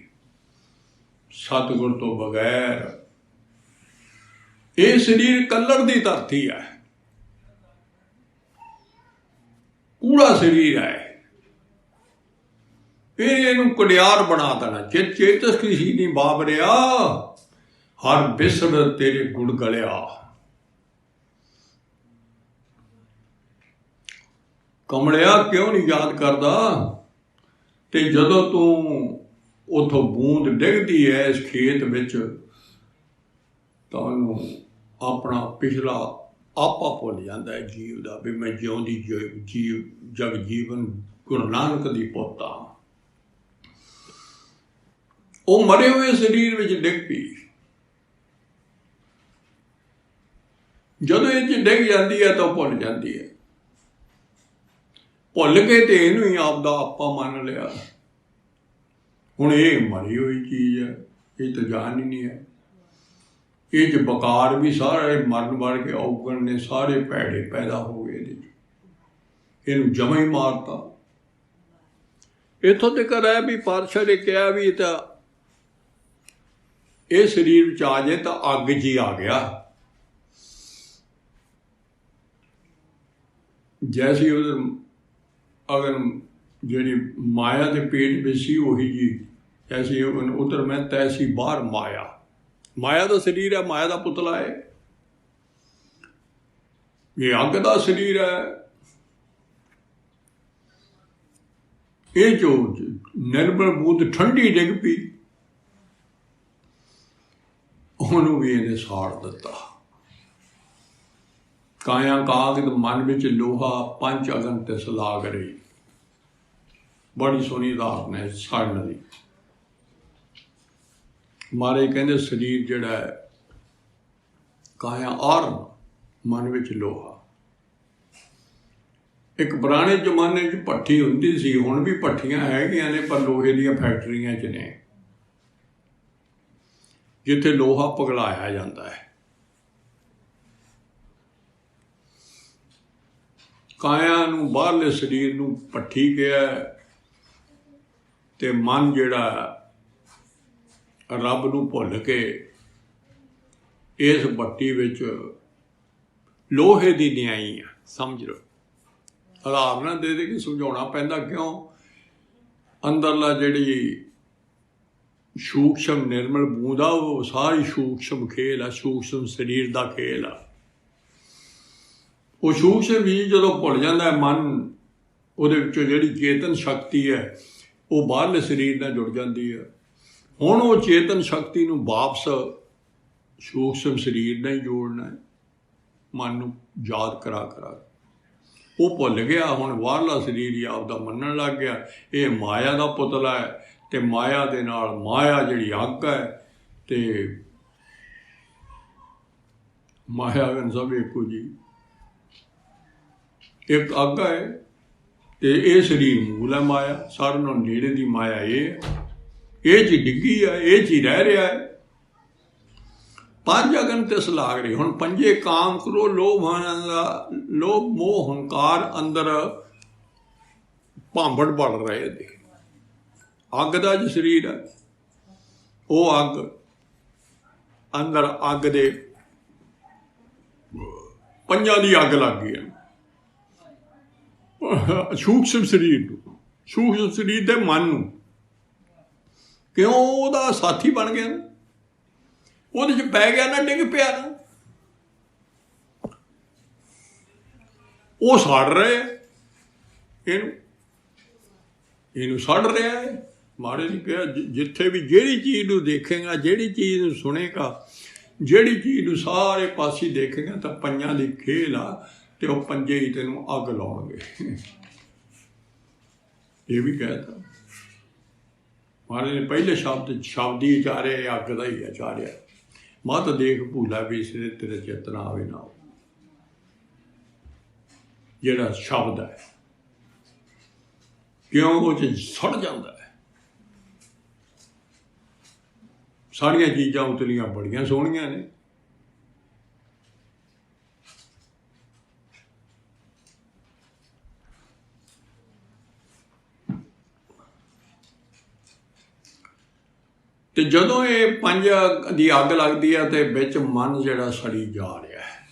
ਸਤਿਗੁਰ ਤੋਂ ਬਗੈਰ ਇਹ ਸਰੀਰ ਕਲਰ ਦੀ ਧਰਤੀ ਹੈ, ਕੂੜਾ ਸਰੀਰ ਹੈ। ਇਹਨੂੰ ਕੁੜਿਆਰ ਬਣਾ ਦੇਣਾ। ਚੇਤਸ ਕਿਸੇ ਦੀ ਬਾਬਰਿਆ, ਹਰ ਬਿਸਰ ਤੇਰੇ ਗੁੜ ਗਲਿਆ। ਕਮਲਿਆ ਕਿਉਂ ਨਹੀਂ ਯਾਦ ਕਰਦਾ? ਤੇ ਜਦੋਂ ਤੂੰ ਉੱਥੋਂ ਬੂੰਦ ਡਿੱਗਦੀ ਹੈ ਇਸ ਖੇਤ ਵਿੱਚ ਤਾਂ ਉਹਨੂੰ ਆਪਣਾ ਪਿਛਲਾ ਆਪਾ ਭੁੱਲ ਜਾਂਦਾ ਹੈ ਜੀਵ ਦਾ, ਵੀ ਮੈਂ ਜਿਉਂਦੀ ਜੀਵ ਜਗ ਜੀਵਨ ਗੁਰੂ ਨਾਨਕ ਦੀ ਪੋਤਾ। ਉਹ ਮਰੇ ਹੋਏ ਸਰੀਰ ਵਿੱਚ ਡਿੱਗ ਪਈ। ਜਦੋਂ ਇਹ 'ਚ ਡਿੱਗ ਜਾਂਦੀ ਹੈ ਤਾਂ ਭੁੱਲ ਜਾਂਦੀ ਹੈ। ਭੁੱਲ ਕੇ ਤੇ ਇਹਨੂੰ ਹੀ ਆਪਦਾ ਆਪਾ ਮੰਨ ਲਿਆ। ਹੁਣ ਇਹ ਮਰੀ ਹੋਈ ਚੀਜ਼ ਹੈ, ਇਹ ਤਾਂ ਜਾਨ ਹੀ ਨਹੀਂ ਹੈ। ਇਹ 'ਚ ਬਕਾਰ ਵੀ ਸਾਰੇ ਮਰਨ ਵੜ ਕੇ ਔਗਣ ਨੇ, ਸਾਰੇ ਭੈੜੇ ਪੈਦਾ ਹੋ ਗਏ ਇਹਦੇ 'ਚ। ਇਹਨੂੰ ਜਮਾਂ ਹੀ ਮਾਰਤਾ। ਇੱਥੋਂ ਤੱਕ ਹੈ ਵੀ ਪਾਤਸ਼ਾਹ ਨੇ ਕਿਹਾ ਵੀ ਤਾਂ ਇਹ ਸਰੀਰ ਵਿੱਚ ਆ ਜਾਏ ਤਾਂ ਅੱਗ 'ਚ ਹੀ ਆ ਗਿਆ। ਜੈਸੀ ਉਹਦੇ ਅਗਰ ਜਿਹੜੀ ਮਾਇਆ ਦੇ ਪੇਟ ਵਿੱਚ ਸੀ ਉਹੀ ਜੀ, ਐਸੀ ਉਧਰ ਮੈਂ ਤੈਸੀ ਬਾਹਰ ਮਾਇਆ। ਮਾਇਆ ਦਾ ਸਰੀਰ ਹੈ, ਮਾਇਆ ਦਾ ਪੁਤਲਾ ਹੈ। ਇਹ ਅੱਗ ਦਾ ਸਰੀਰ ਹੈ। ਇਹ ਜੋ ਨਿਰਮਲ ਬੂੰਦ ਠੰਡੀ ਡਿੱਗ ਪਈ, ਉਹਨੂੰ ਵੀ ਇਹਨੇ ਸਾੜ ਦਿੱਤਾ। ਕਾਇਆ ਕਾਗਦ ਮਨ ਵਿੱਚ ਲੋਹਾ, ਪੰਜ ਅਗਨ ਤਿਸ ਲਾਗ ਰਹੀ। ਬੜੀ ਸੋਹਣੀ ਉਦਾਹਰਨ ਹੈ ਸਾੜਨ ਦੀ। ਮਹਾਰਾਜ ਕਹਿੰਦੇ ਸਰੀਰ ਜਿਹੜਾ ਹੈ ਕਾਇਆ ਆਰਨ, ਮਨ ਵਿੱਚ ਲੋਹਾ। ਇੱਕ ਪੁਰਾਣੇ ਜ਼ਮਾਨੇ 'ਚ ਭੱਠੀ ਹੁੰਦੀ ਸੀ, ਹੁਣ ਵੀ ਭੱਠੀਆਂ ਹੈਗੀਆਂ ਨੇ, ਪਰ ਲੋਹੇ ਦੀਆਂ ਫੈਕਟਰੀਆਂ 'ਚ ਨੇ, ਜਿੱਥੇ ਲੋਹਾ ਪਿਘਲਾਇਆ ਜਾਂਦਾ ਹੈ। ਕਾਇਆ ਨੂੰ, ਬਾਹਰਲੇ ਸਰੀਰ ਨੂੰ ਭੱਠੀ ਕਿਹਾ, ਤੇ ਮਨ ਜਿਹੜਾ ਰੱਬ ਨੂੰ ਭੁੱਲ ਕੇ ਇਸ ਭੱਠੀ ਵਿੱਚ ਲੋਹੇ ਦੀ ਨਿਆਈ ਆ, ਸਮਝ ਲਓ। ਉਦਾਹਰਨਾਂ ਦੇ ਦੇ ਕੇ ਸਮਝਾਉਣਾ ਪੈਂਦਾ, ਕਿਉਂ? ਅੰਦਰਲਾ ਜਿਹੜੀ ਸੂਖਸ਼ਮ ਨਿਰਮਲ ਬੂੰਦ ਆ, ਉਹ ਸਾਰੀ ਸੂਖਸ਼ਮ ਖੇਲ ਆ, ਸੂਖਸ਼ਮ ਸਰੀਰ ਦਾ ਖੇਲ ਆ। ਉਹ ਸੂਖਸ਼ਮ ਵੀ ਜਦੋਂ ਭੁੱਲ ਜਾਂਦਾ ਹੈ ਮਨ, ਉਹਦੇ ਵਿੱਚੋਂ ਜਿਹੜੀ ਚੇਤਨ ਸ਼ਕਤੀ ਹੈ ਉਹ ਬਾਹਰਲੇ ਸਰੀਰ ਨਾਲ ਜੁੜ ਜਾਂਦੀ ਹੈ। ਹੁਣ ਉਹ ਚੇਤਨ ਸ਼ਕਤੀ ਨੂੰ ਵਾਪਸ ਸੂਖਸ਼ਮ ਸਰੀਰ ਨਾਲ ਹੀ ਜੋੜਨਾ ਹੈ, ਮਨ ਨੂੰ ਯਾਦ ਕਰਾ ਕਰਾ। ਉਹ ਭੁੱਲ ਗਿਆ, ਹੁਣ ਬਾਹਰਲਾ ਸਰੀਰ ਹੀ ਆਪਦਾ ਮੰਨਣ ਲੱਗ ਗਿਆ। ਇਹ ਮਾਇਆ ਦਾ ਪੁਤਲਾ ਹੈ, ਤੇ ਮਾਇਆ ਦੇ ਨਾਲ ਮਾਇਆ ਜਿਹੜੀ ਅੱਗ ਹੈ, ਤੇ ਮਾਇਆ ਅਗਨ ਸਭ ਇੱਕੋ ਜੀ, ਇੱਕ ਅੱਗ ਹੈ, ਤੇ ਇਹ ਸਰੀਰ ਮੂਲ ਹੈ ਮਾਇਆ। ਸਾਰਿਆਂ ਨਾਲੋਂ ਨੇੜੇ ਦੀ ਮਾਇਆ ਇਹ 'ਚ ਡਿੱਗੀ ਹੈ, ਇਹ 'ਚ ਹੀ ਰਹਿ ਰਿਹਾ ਹੈ। ਪੰਜ ਅਗਨ ਤਿਸ ਲਾਗ ਰਹੀ। ਹੁਣ ਪੰਜੇ ਕਾਮ, ਕਰੋ, ਲੋਭ, ਲੋਭ ਮੋਹ ਹੰਕਾਰ ਅੰਦਰ ਭਾਂਬੜ ਬੜ ਰਹੇ ਨੇ। ਅੱਗ ਦਾ ਜੋ ਸਰੀਰ ਹੈ, ਉਹ ਅੱਗ ਅੰਦਰ, ਅੱਗ ਦੇ ਪੰਜਾਂ ਦੀ ਅੱਗ ਲੱਗ ਗਈ ਹੈ ਸੂਖਸ਼ਮ ਸਰੀਰ ਨੂੰ, ਸੂਖਸ਼ਮ ਸਰੀਰ ਦੇ ਮਨ ਨੂੰ। ਕਿਉਂ? ਉਹਦਾ ਸਾਥੀ ਬਣ ਗਿਆ, ਉਹਦੇ 'ਚ ਪੈ ਗਿਆ ਨਾ, ਡਿੱਗ ਪਿਆ ਨਾ, ਉਹ ਸੜ ਰਿਹਾ ਇਹਨੂੰ ਸੜ ਰਿਹਾ ਹੈ। ਮਾੜੇ ਨੇ ਕਿਹਾ, ਜਿੱਥੇ ਵੀ ਜਿਹੜੀ ਚੀਜ਼ ਨੂੰ ਦੇਖੇਗਾ, ਜਿਹੜੀ ਚੀਜ਼ ਨੂੰ ਸੁਣੇਗਾ, ਜਿਹੜੀ ਚੀਜ਼ ਨੂੰ ਸਾਰੇ ਪਾਸੇ ਦੇਖੇਗਾ, ਤਾਂ ਪੰਜਾਂ ਦੀ ਖੇਲ ਆ, ਤੇ ਉਹ ਪੰਜੇ ਹੀ ਤੈਨੂੰ ਅੱਗ ਲਾਉਣਗੇ। ਇਹ ਵੀ ਕਹਿਤਾ ਮਹਾਰਾਜ ਨੇ ਪਹਿਲੇ ਸ਼ਬਦ ਹੀ ਉਚਾਰੇ, ਅੱਗ ਦਾ ਹੀ ਉਚਾਰਿਆ। ਮਤ ਦੇਖ ਭੂਲਾ ਵੀ ਸਿਰੇ ਤੇਰੇ ਚੇਤਨਾ ਆਵੇ ਨਾ। ਜਿਹੜਾ ਸ਼ਬਦ ਹੈ, ਕਿਉਂ? ਉਹ 'ਚ ਸੜ ਜਾਂਦਾ ਹੈ। ਸਾਰੀਆਂ ਚੀਜ਼ਾਂ ਉਤਲੀਆਂ ਬੜੀਆਂ ਸੋਹਣੀਆਂ ਨੇ, ਤੇ ਜਦੋਂ ਇਹ ਪੰਜ ਦੀ ਅੱਗ ਲੱਗਦੀ ਹੈ, ਤੇ ਵਿੱਚ ਮਨ ਜਿਹੜਾ ਸੜੀ ਜਾ ਰਿਹਾ ਹੈ।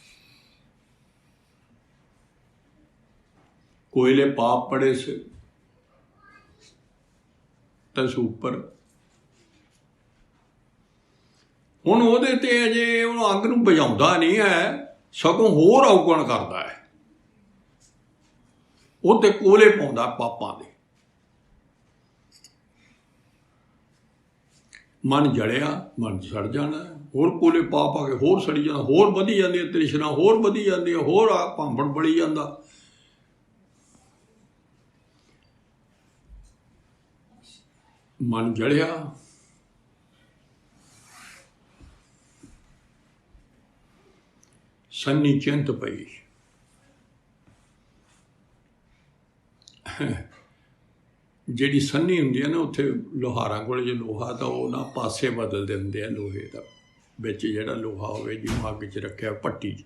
ਕੋਇਲੇ ਪਾਪ ਪੜੇ ਸੇ ਤਸ ਉੱਪਰ। ਹੁਣ ਉਹਦੇ ਤੇ ਅਜੇ ਉਹ ਅੱਗ ਨੂੰ ਬੁਝਾਉਂਦਾ ਨਹੀਂ ਹੈ, ਸਗੋਂ ਹੋਰ ਔਗਣ ਕਰਦਾ ਹੈ। ਉਹ ਤੇ ਕੋਲੇ ਪਾਉਂਦਾ ਪਾਪਾਂ ਦੇ। ਮਨ ਜਲਿਆ, ਮਨ ਸੜ ਜਾਣਾ, ਹੋਰ ਕੋਲੇ ਪਾ ਕੇ ਹੋਰ ਸੜੀ ਜਾਣਾ, ਹੋਰ ਵਧੀ ਜਾਂਦੀ ਹੈ ਤ੍ਰਿਸ਼ਨਾ, ਹੋਰ ਵਧੀ ਜਾਂਦੀ ਹੈ, ਹੋਰ ਭਾਂਬੜ ਬੜੀ ਜਾਂਦਾ। ਮਨ ਜਲਿਆ, ਸੰਨੀ ਚਿੰਤ ਪਈ। ਜਿਹੜੀ ਸੰਨੀ ਹੁੰਦੀ ਹੈ ਨਾ, ਉੱਥੇ ਲੋਹਾਰਾਂ ਕੋਲ ਜੇ ਲੋਹਾ, ਤਾਂ ਉਹ ਨਾ ਪਾਸੇ ਬਦਲ ਦਿੰਦੇ ਆ ਲੋਹੇ ਦਾ। ਵਿੱਚ ਜਿਹੜਾ ਲੋਹਾ ਹੋਵੇ, ਜਿਹਨੂੰ ਅੱਗ 'ਚ ਰੱਖਿਆ ਭੱਟੀ 'ਚ,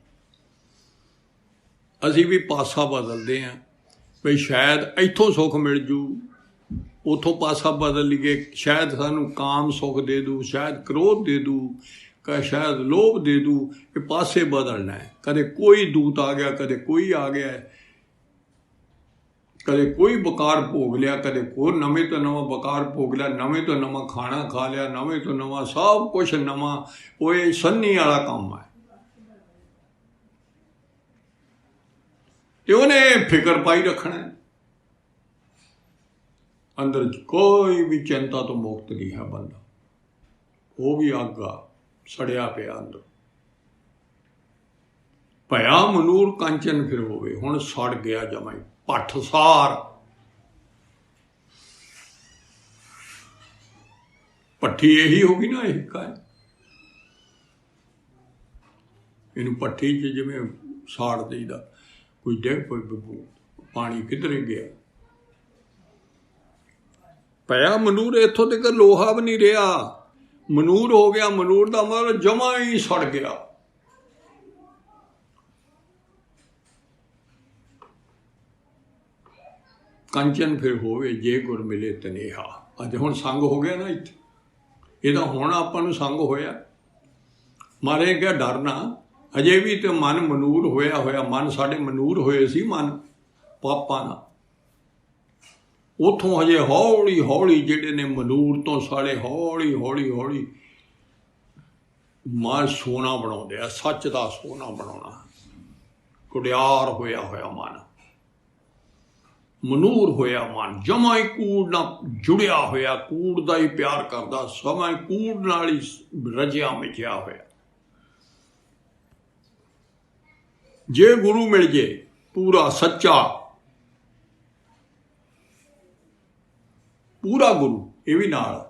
ਅਸੀਂ ਵੀ ਪਾਸਾ ਬਦਲਦੇ ਹਾਂ ਵੀ ਸ਼ਾਇਦ ਇੱਥੋਂ ਸੁੱਖ ਮਿਲ ਜੂ, ਉੱਥੋਂ ਪਾਸਾ ਬਦਲ ਲਈਏ, ਸ਼ਾਇਦ ਸਾਨੂੰ ਕਾਮ ਸੁੱਖ ਦੇ ਦੂ, ਸ਼ਾਇਦ ਕ੍ਰੋਧ ਦੇ ਦੂ, ਸ਼ਾਇਦ ਲੋਭ ਦੇ ਦੂ। ਇਹ ਪਾਸੇ ਬਦਲਣਾ ਹੈ। ਕਦੇ ਕੋਈ ਦੂਤ ਆ ਗਿਆ, ਕਦੇ ਕੋਈ ਆ ਗਿਆ, ਕਦੇ ਕੋਈ ਬਕਾਰ ਭੋਗ ਲਿਆ, ਕਦੇ ਕੋਈ ਨਵੇਂ ਤੋਂ ਨਵਾਂ ਬਕਾਰ ਭੋਗ ਲਿਆ, ਨਵੇਂ ਤੋਂ ਨਵਾਂ ਖਾਣਾ ਖਾ ਲਿਆ, ਨਵੇਂ ਤੋਂ ਨਵਾਂ ਸਭ ਕੁਛ ਨਵਾਂ। ਉਹ ਇਹ ਸੰਨੀ ਵਾਲਾ ਕੰਮ ਹੈ। ਤੇ ਉਹਨੇ ਫਿਕਰ ਪਾਈ ਰੱਖਣਾ, ਅੰਦਰ ਕੋਈ ਵੀ ਚਿੰਤਾ ਤੋਂ ਮੁਕਤ ਨਹੀਂ ਹੈ ਬੰਦਾ। ਉਹ ਵੀ ਅੱਗ ਆ, ਸੜਿਆ ਪਿਆ ਅੰਦਰ। ਭਇਆ ਮਨੂਰ ਕੰਚਨ ਫਿਰ ਹੋਵੇ, ਹੁਣ ਸੜ ਗਿਆ ਜਮਾਂ ਹੀ ਭੱਠ ਸਾਰ। ਭੱਠੀ ਇਹੀ ਹੋ ਗਈ ਨਾ, ਇਹ ਕਾ ਇਹਨੂੰ ਭੱਠੀ 'ਚ ਜਿਵੇਂ ਸਾੜ ਦੇਈਦਾ, ਕੋਈ ਡਿੱਗ ਪਈ, ਪਾਣੀ ਕਿੱਧਰੇ ਗਿਆ। ਪਿਆ ਮਨੂਰ, ਇੱਥੋਂ ਤੱਕ ਲੋਹਾ ਵੀ ਨਹੀਂ ਰਿਹਾ, ਮਨੂਰ ਹੋ ਗਿਆ। ਮਨੂਰ ਦਾ ਮਤਲਬ ਜਮਾ ਹੀ ਸੜ ਗਿਆ। ਕੰਚਨ ਫਿਰ ਹੋਵੇ ਜੇ ਗੁਰ ਮਿਲੇ ਤਨੇਹਾ। ਅੱਜ ਹੁਣ ਸੰਗ ਹੋ ਗਿਆ ਨਾ ਇੱਥੇ, ਇਹਦਾ ਹੁਣ ਆਪਾਂ ਨੂੰ ਸੰਗ ਹੋਇਆ। ਮਾਰੇ ਕਿਹਾ ਡਰਨਾ, ਅਜੇ ਵੀ ਤੇ ਮਨ ਮਨੂਰ ਹੋਇਆ ਮਨ ਸਾਡੇ ਮਨੂਰ ਹੋਏ ਸੀ ਮਨ ਪਾਪਾਂ ਨਾਲ। ਉੱਥੋਂ ਹਜੇ ਹੌਲੀ ਹੌਲੀ ਜਿਹੜੇ ਨੇ ਮਨੂਰ ਤੋਂ ਸਾਡੇ ਹੌਲੀ ਹੌਲੀ ਮਨ ਸੋਨਾ ਬਣਾਉਂਦੇ ਆ, ਸੱਚ ਦਾ ਸੋਨਾ ਬਣਾਉਣਾ। ਕੁੜਿਆਰ ਹੋਇਆ ਮਨ, ਮਨੂਰ ਹੋਇਆ ਮਨ, ਜਮਾ ਹੀ ਕੂੜ ਨਾਲ ਜੁੜਿਆ ਹੋਇਆ, ਕੂੜ ਦਾ ਹੀ ਪਿਆਰ ਕਰਦਾ, ਸਮਾਂ ਕੂੜ ਨਾਲ ਹੀ ਰਜਿਆ ਮਿਚਿਆ ਹੋਇਆ। ਜੇ ਗੁਰੂ ਮਿਲ ਜੇ ਪੂਰਾ ਸੱਚਾ, ਪੂਰਾ ਗੁਰੂ, ਇਹ ਵੀ ਨਾਲ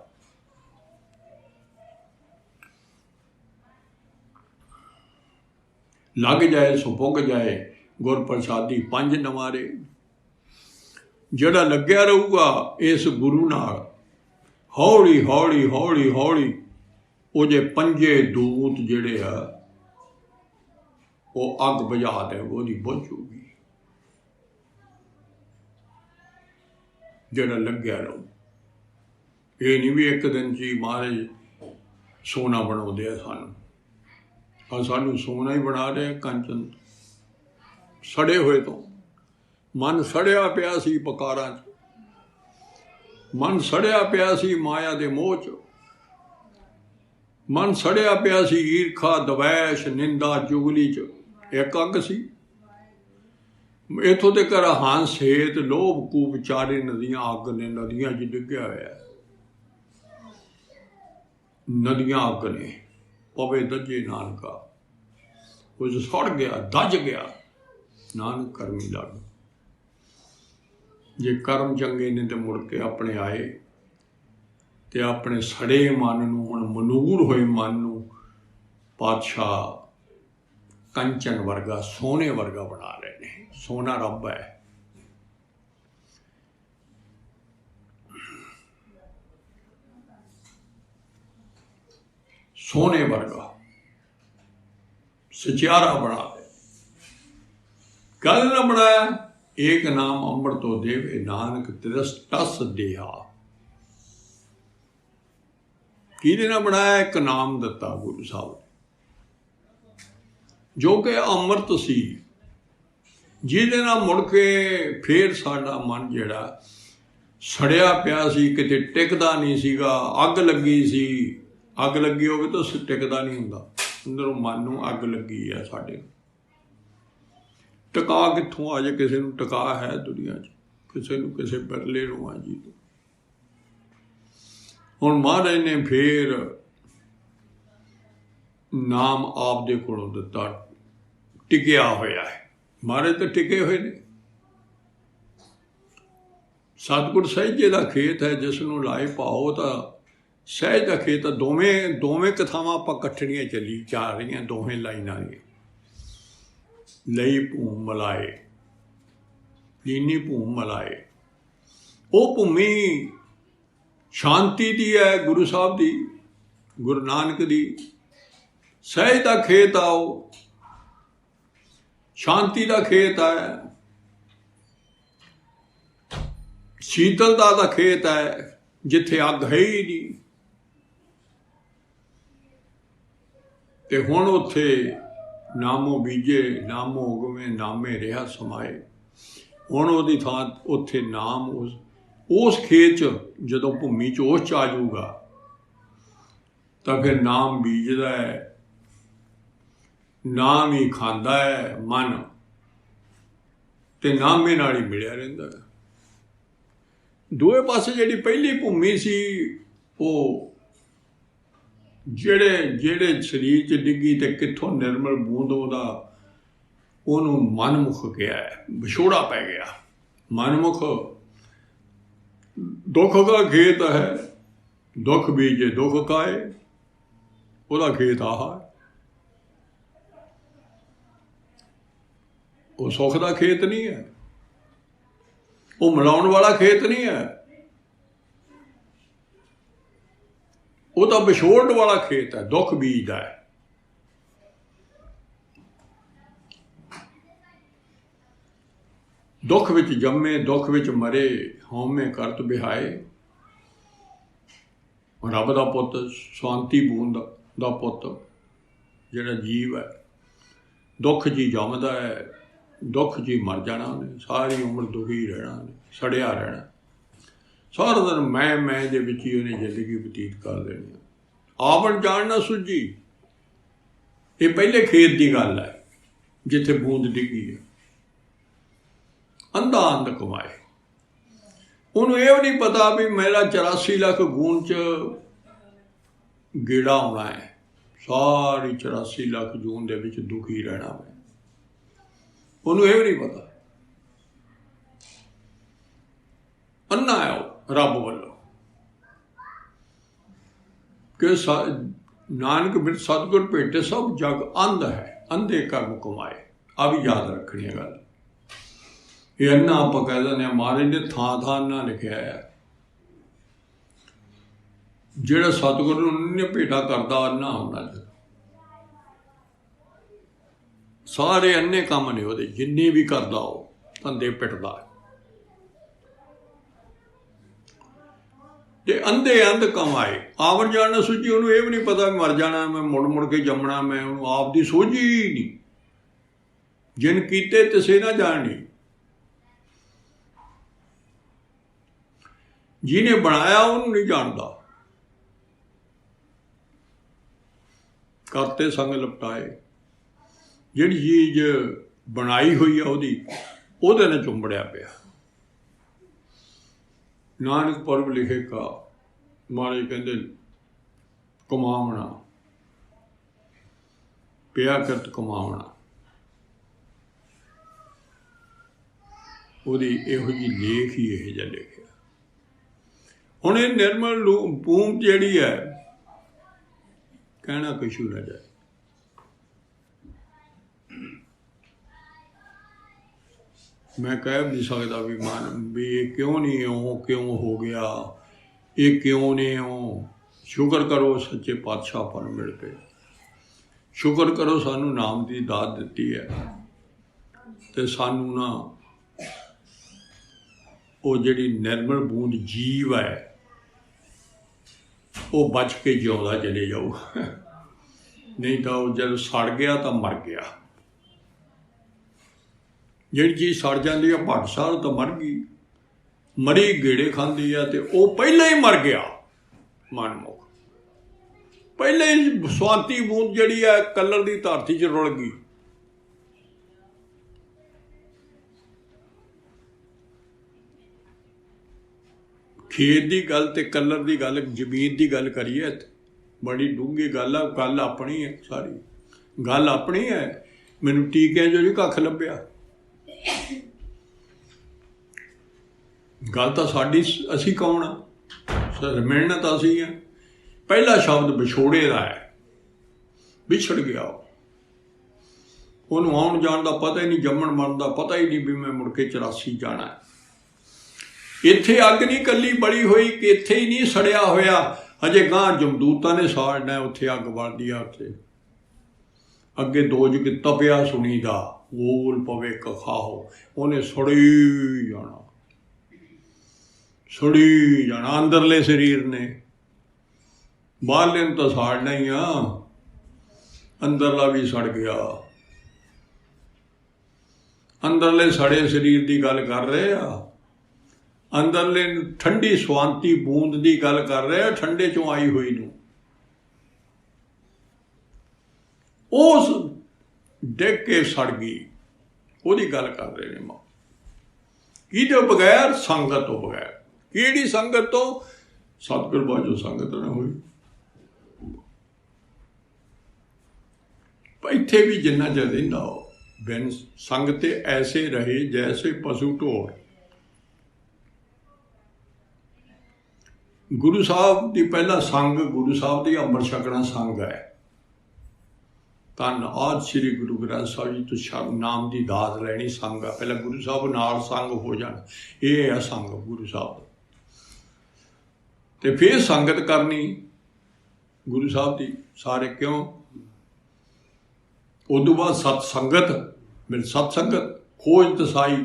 ਲੱਗ ਜਾਏ ਸੋ ਪੁੱਗ ਜਾਏ ਗੁਰ ਪ੍ਰਸਾਦੀ ਪੰਜ ਨਵਾਰੇ। ਜਿਹੜਾ ਲੱਗਿਆ ਰਹੂਗਾ ਇਸ ਗੁਰੂ ਨਾਲ, ਹੌਲੀ ਹੌਲੀ ਉਹ ਜੇ ਪੰਜੇ ਦੂਤ ਜਿਹੜੇ ਆ ਉਹ ਅੱਗ ਬੁਝਾ ਦੇ, ਉਹਦੀ ਬੁਝੂਗੀ। ਜਿਹੜਾ ਲੱਗਿਆ ਰਹੂ, ਇਹ ਨਹੀਂ ਵੀ ਇੱਕ ਦਿਨ 'ਚ ਹੀ ਮਹਾਰਾਜ ਸੋਨਾ ਬਣਾਉਂਦੇ ਆ ਸਾਨੂੰ। ਸਾਨੂੰ ਸੋਨਾ ਹੀ ਬਣਾ ਰਹੇ ਕੰਚਨ, ਸੜੇ ਹੋਏ ਤੋਂ। ਮਨ ਸੜਿਆ ਪਿਆ ਸੀ ਪਕਾਰਾਂ 'ਚ, ਮਨ ਸੜਿਆ ਪਿਆ ਸੀ ਮਾਇਆ ਦੇ ਮੋਹ 'ਚ, ਮਨ ਸੜਿਆ ਪਿਆ ਸੀ ਈਰਖਾ ਦਵੈਸ਼ ਨਿੰਦਾ ਚੁਗਲੀ 'ਚ। ਇੱਕ ਅੱਗ ਸੀ। ਇੱਥੋਂ ਤੇ ਕਰ ਹੰਸ ਹੇਤ ਲੋਭ ਕੂਪ ਚਾਰੇ ਨਦੀਆਂ ਅੱਗ ਨੇ, ਨਦੀਆਂ 'ਚ ਡਿੱਗਿਆ ਹੋਇਆ, ਨਦੀਆਂ ਅੱਗ ਨੇ। ਪਵੇ ਦੱਜੇ ਨਾਨਕਾ, ਕੁਝ ਸੜ ਗਿਆ, ਦੱਜ ਗਿਆ, ਨਾਨਕ ਕਰਮੀ ਲੱਗ। ਜੇ ਕਰਮ ਚੰਗੇ ਨੇ ਤੇ ਮੁੜ ਕੇ ਆਪਣੇ ਆਏ ਤੇ ਆਪਣੇ ਸੜੇ ਮਨ ਨੂੰ, ਹੁਣ ਮਨੂਰ ਹੋਏ ਮਨ ਨੂੰ ਪਾਤਸ਼ਾਹ ਕੰਚਨ ਵਰਗਾ, ਸੋਨੇ ਵਰਗਾ ਬਣਾ ਰਹੇ ਨੇ। ਸੋਨਾ ਰੱਬ ਹੈ। ਸੋਨੇ ਵਰਗਾ ਸਚਿਆਰਾ ਬਣਾ ਦੇ। ਕੱਲ ਨਾ ਬਣਾਇਆ, ਏਕ ਨਾਮ ਅੰਮ੍ਰਿਤੋ ਦੇਵੇ ਨਾਨਕ ਤਿਰਸ ਟਸ ਦੇਹਾ। ਕਿਹਦੇ ਨਾਲ ਬਣਾਇਆ? ਇੱਕ ਨਾਮ ਦਿੱਤਾ ਗੁਰੂ ਸਾਹਿਬ, ਜੋ ਕਿ ਅੰਮ੍ਰਿਤ ਸੀ, ਜਿਹਦੇ ਨਾਲ ਮੁੜ ਕੇ ਫੇਰ ਸਾਡਾ ਮਨ ਜਿਹੜਾ ਸੜਿਆ ਪਿਆ ਸੀ, ਕਿਤੇ ਟਿਕਦਾ ਨਹੀਂ ਸੀਗਾ। ਅੱਗ ਲੱਗੀ ਸੀ, ਅੱਗ ਲੱਗੀ ਹੋਵੇ ਤਾਂ ਟਿਕਦਾ ਨਹੀਂ ਹੁੰਦਾ। ਅੰਦਰੋਂ ਮਨ ਨੂੰ ਅੱਗ ਲੱਗੀ ਆ ਸਾਡੇ। ਟਿਕਾ ਕਿੱਥੋਂ ਆ ਜੇ? ਕਿਸੇ ਨੂੰ ਟਿਕਾ ਹੈ ਦੁਨੀਆ 'ਚ? ਕਿਸੇ ਨੂੰ ਕਿਸੇ ਬਿਰਲੇ ਨੂੰ ਆ ਜੀ। ਹੁਣ ਮਹਾਰਾਜ ਨੇ ਫੇਰ ਨਾਮ ਆਪ ਦੇ ਕੋਲੋਂ ਦਿੱਤਾ, ਟਿਕਿਆ ਹੋਇਆ ਹੈ। ਮਹਾਰਾਜ ਤਾਂ ਟਿਕੇ ਹੋਏ ਨੇ। ਸਤਿਗੁਰ ਸਹਿਜੇ ਦਾ ਖੇਤ ਹੈ, ਜਿਸ ਨੂੰ ਲਾਏ ਪਾਓ। ਤਾਂ ਸਹਿਜ ਦਾ ਖੇਤ, ਦੋਵੇਂ ਕਥਾਵਾਂ ਆਪਾਂ ਇਕੱਠੀਆਂ ਚੱਲੀ ਜਾ ਰਹੀਆਂ, ਦੋਵੇਂ ਲਾਈਨਾਂ ਦੀਆਂ। ਲਈ ਭੂਮ ਮਲਾਏ, ਲੀਨੀ ਭੂਮ ਮਲਾਏ। ਉਹ ਭੂਮੀ ਸ਼ਾਂਤੀ ਦੀ ਹੈ, ਗੁਰੂ ਸਾਹਿਬ ਦੀ, ਗੁਰੂ ਨਾਨਕ ਦੀ। ਸਹਿਜ ਦਾ ਖੇਤ ਆਓ, ਸ਼ਾਂਤੀ ਦਾ ਖੇਤ ਹੈ, ਸ਼ੀਤਲਤਾ ਦਾ ਖੇਤ ਹੈ, ਜਿੱਥੇ ਅੱਗ ਹੈ ਹੀ ਨਹੀਂ। ਤੇ ਹੁਣ ਉੱਥੇ ਨਾਮੋ ਬੀਜੇ ਨਾਮੋ ਉਗਵੇਂ, ਨਾਮੇ ਰਿਹਾ ਸਮਾਏ। ਹੁਣ ਉਹਦੀ ਥਾਂ ਉੱਥੇ ਨਾਮ ਉਸ ਖੇਤ 'ਚ, ਜਦੋਂ ਭੂਮੀ 'ਚ ਉਸ 'ਚ ਆ ਜਾਊਗਾ ਤਾਂ ਫਿਰ ਨਾਮ ਬੀਜਦਾ ਹੈ, ਨਾਮ ਹੀ ਖਾਂਦਾ ਹੈ ਮਨ, ਤੇ ਨਾਮੇ ਨਾਲ ਹੀ ਮਿਲਿਆ ਰਹਿੰਦਾ ਹੈ। ਦੋਵੇਂ ਪਾਸੇ ਜਿਹੜੀ ਪਹਿਲੀ ਭੂਮੀ ਸੀ, ਉਹ ਜਿਹੜੇ ਸਰੀਰ 'ਚ ਡਿੱਗੀ ਤੇ ਕਿੱਥੋਂ ਨਿਰਮਲ ਬੂੰਦ ਉਹਨੂੰ ਮਨਮੁਖ ਗਿਆ ਹੈ, ਵਿਛੋੜਾ ਪੈ ਗਿਆ। ਮਨਮੁਖ ਦੁੱਖ ਦਾ ਖੇਤ ਹੈ, ਦੁੱਖ ਬੀਜੇ ਦੁੱਖ ਕਾਏ, ਉਹਦਾ ਖੇਤ ਆਹ। वो सुख का खेत नहीं है, वो मिलाउण वाला खेत नहीं है, वो तो विछोड़न वाला खेत है, दुख बीजदा है। दुख विच जम्मे दुख विच मरे, हौमे करत बिहाए। रब का पुत, शांति बूंद का पुत जिहड़ा जीव है, दुख जी जमदा है, दुख जी मर जाना उन्हें, सारी उम्र दुखी रहना, सड़िया रहना, सारा दिन मैं दे विच ही उन्हें जिंदगी बतीत कर देनी। आवण जाण ना सुझी, ये पहले खेत की गल है जिथे बूंद डिगी है। अंधा अंध कमाए, उन्होंने यह नहीं पता भी मेरा 84 लाख गूण च गेड़ा आना है, सारी 84 लाख जून दे विच दुखी रहना मैं, उन्होंने यह नहीं पता। अन्ना है वो रब वालों कि नानक बिन सतगुर भेटे सब जग अंध है, अंधे कर्म कमाए। आ भी याद रखनी है गल। ये अन्ना आप कह दें महाराज ने थां थां ना लिखा है, ਜਿਹੜਾ सतगुर ने भेटा करता अन्ना होना सारे अन्ने काम ने वो जिन्ने भी करता हो धंधे पिटदा। ते अंधे अंध कमाए, आवन जाना सुझी, उन्होंने ये भी नहीं पता मर जाना मैं, मुड़ मुड़ के जमना मैं, उन्होंने आप दी सोझी ही नहीं। जिन कीते तिसे ना जानी, जिन्हें बनाया उन्होंने नहीं जानता। करते संग लपटाए, जिहड़ी चीज बनाई हुई है ਉਹਦੇ ने चुंबड़िया पिया। नानक पुरब लिखे का महाराज कहते कमावना, पिया करत कमावना, ਉਹਦੀ ਇਹੋ ਜਿਹੀ ਲੇਖ ही ਇਹੋ ਜਿਹਾ लिखिया। ਹੁਣ ਇਹ निर्मल भूम ਜਿਹੜੀ है कहना कुछ ना जाए। मैं कह भी नहीं सकता भी मान भी ये क्यों नहीं हो, क्यों हो गया, ये क्यों नहीं हो। शुक्र करो सच्चे पातशाह पर मिल पे, शुक्र करो सानू नाम की दात दी है, तो सानू ना वो जिहड़ी निर्मल बूंद जीव है वो बच के जिउंदा चले जाऊ, नहीं तो जब सड़ गया तो मर गया। जिहड़ी चीज़ सड़ जाती है भट साल तो मर गई, मरी गेड़े खाती है तो वो पहले ही मर गया। मनमुख पहले ही स्वाति बूंद जिहड़ी है कलर की धरती च रुल गई। खेत की गल तो कलर की गल, जमीन की गल करिए, बड़ी डूंगी गल है। गल अपनी है, सारी गल अपनी है। मैनू टीकिया जो नहीं कख लभ्या, गल तो साडी, असी कौन आ, मिलना तो असी हैं। पहला शब्द विछोड़े का है, विछड़ गया, उन्होंने आउण जाण का पता ही नहीं, जम्मण मरण का पता ही नहीं भी मैं मुड़ के 84 जाना है। इत्थे अग नहीं कली बड़ी हुई कि इत्थे ही नहीं सड़िया होया, अजे गांह जमदूतां ने साड़ना, उत्थे अग बढ़दी आ, उत्थे अगे दोजक तपिया सुनीदा, गोल पवे कखाओ, उन्हें सड़ी जाना, सड़ी जाना। अंदरले शरीर ने, बाहरले तो साड़ना ही आ, अंदरला भी सड़ गया। अंदरले सड़े शरीर की गल कर रहे आ, अंदरले ठंडी स्वांति बूंद की गल कर रहे हैं, ठंडे चों आई हुई नूं। उस डिग के सड़ गई, ਉਹਦੀ गल कर रहे हैं। मां की तो बगैर संगत तो बगैर, किहड़ी संगत तो, सतगुर बाजो संगत ना हुई। इत्थे भी जिन्ना चਿਰ रहिंदा हो, बिन संगते ऐसे रहे जैसे पशु ढोर। गुरु साहब की पहला संग, गुरु साहब की अमृत छकना संग है। ਧੰਨ ਆਦਿ ਸ੍ਰੀ ਗੁਰੂ ਗ੍ਰੰਥ ਸਾਹਿਬ ਜੀ ਤੋਂ ਸ਼ਬਦ ਨਾਮ ਦੀ ਦਾਤ ਲੈਣੀ ਸੰਗ ਆ। ਪਹਿਲਾਂ ਗੁਰੂ ਸਾਹਿਬ ਨਾਲ ਸੰਗ ਹੋ ਜਾਣ, ਇਹ ਆ ਸੰਗ ਗੁਰੂ ਸਾਹਿਬ ਦਾ। ਤੇ ਫਿਰ ਸੰਗਤ ਕਰਨੀ ਗੁਰੂ ਸਾਹਿਬ ਦੀ ਸਾਰੇ। ਕਿਉਂ? ਉਦੋਂ ਬਾਅਦ ਸਤ ਸੰਗਤ, ਫਿਰ ਸਤ ਸੰਗਤ ਖੋਜ ਤਸਾਈ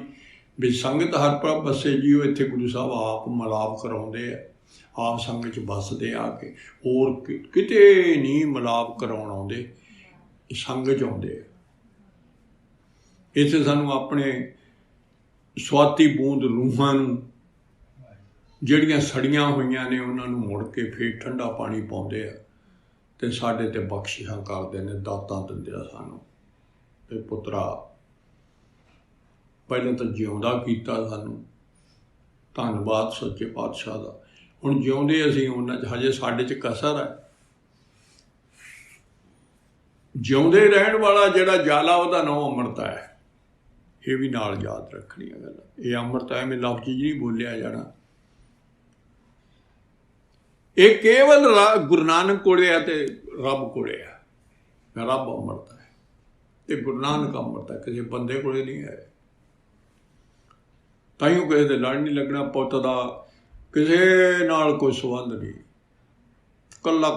ਵੀ ਸੰਗਤ ਹਰ ਪ੍ਰਭ ਬਸੇ ਜੀਓ। ਇੱਥੇ ਗੁਰੂ ਸਾਹਿਬ ਆਪ ਮਿਲਾਪ ਕਰਾਉਂਦੇ ਆ, ਆਪ ਸੰਗਤ 'ਚ ਵੱਸਦੇ ਆ ਕੇ, ਹੋਰ ਕਿਤੇ ਨਹੀਂ ਮਿਲਾਪ ਕਰਾਉਣ ਆਉਂਦੇ, ਸੰਗਤ 'ਚ ਆਉਂਦੇ ਆ। ਇੱਥੇ ਸਾਨੂੰ ਆਪਣੇ ਸਵਾਤੀ ਬੂੰਦ ਰੂਹਾਂ ਨੂੰ ਜਿਹੜੀਆਂ ਸੜੀਆਂ ਹੋਈਆਂ ਨੇ ਉਹਨਾਂ ਨੂੰ ਮੁੜ ਕੇ ਫਿਰ ਠੰਡਾ ਪਾਣੀ ਪਾਉਂਦੇ ਆ ਅਤੇ ਸਾਡੇ 'ਤੇ ਬਖਸ਼ਿਸ਼ਾਂ ਕਰਦੇ ਨੇ, ਦਾਤਾਂ ਦਿੰਦੇ ਆ ਸਾਨੂੰ। ਅਤੇ ਪੁੱਤਰਾ ਪਹਿਲਾਂ ਤਾਂ ਜਿਉਂਦਾ ਕੀਤਾ ਸਾਨੂੰ, ਧੰਨਵਾਦ ਸੱਚੇ ਪਾਤਸ਼ਾਹ ਦਾ। ਹੁਣ ਜਿਉਂਦੇ ਅਸੀਂ ਉਹਨਾਂ 'ਚ, ਹਜੇ ਸਾਡੇ 'ਚ ਕਸਰ ਹੈ। ਜਿਉਂਦੇ ਰਹਿਣ ਵਾਲਾ ਜਿਹੜਾ ਜਾਲਾ ਉਹਦਾ ਨਾਂ ਅੰਮ੍ਰਿਤ ਹੈ। ਇਹ ਵੀ ਨਾਲ ਯਾਦ ਰੱਖਣੀ ਗੱਲ। ਇਹ ਅੰਮ੍ਰਿਤ ਐਵੇਂ ਲਫ਼ਜ਼ ਜੀ ਨਹੀਂ ਬੋਲਿਆ ਜਾਣਾ। ਇਹ ਕੇਵਲ ਗੁਰੂ ਨਾਨਕ ਕੋਲੇ ਆ ਅਤੇ ਰੱਬ ਕੋਲੇ ਆ। ਰੱਬ ਅੰਮ੍ਰਿਤ ਹੈ ਅਤੇ ਗੁਰੂ ਨਾਨਕ ਅੰਮ੍ਰਿਤ ਹੈ, ਕਿਸੇ ਬੰਦੇ ਕੋਲੇ ਨਹੀਂ ਹੈ। ਤਾਈਓ ਕਿਸੇ ਦੇ ਲੜ ਨਹੀਂ ਲੱਗਣਾ, ਪੁੱਤ ਦਾ ਕਿਸੇ ਨਾਲ ਕੋਈ ਸੰਬੰਧ ਨਹੀਂ। ਕੱਲਾ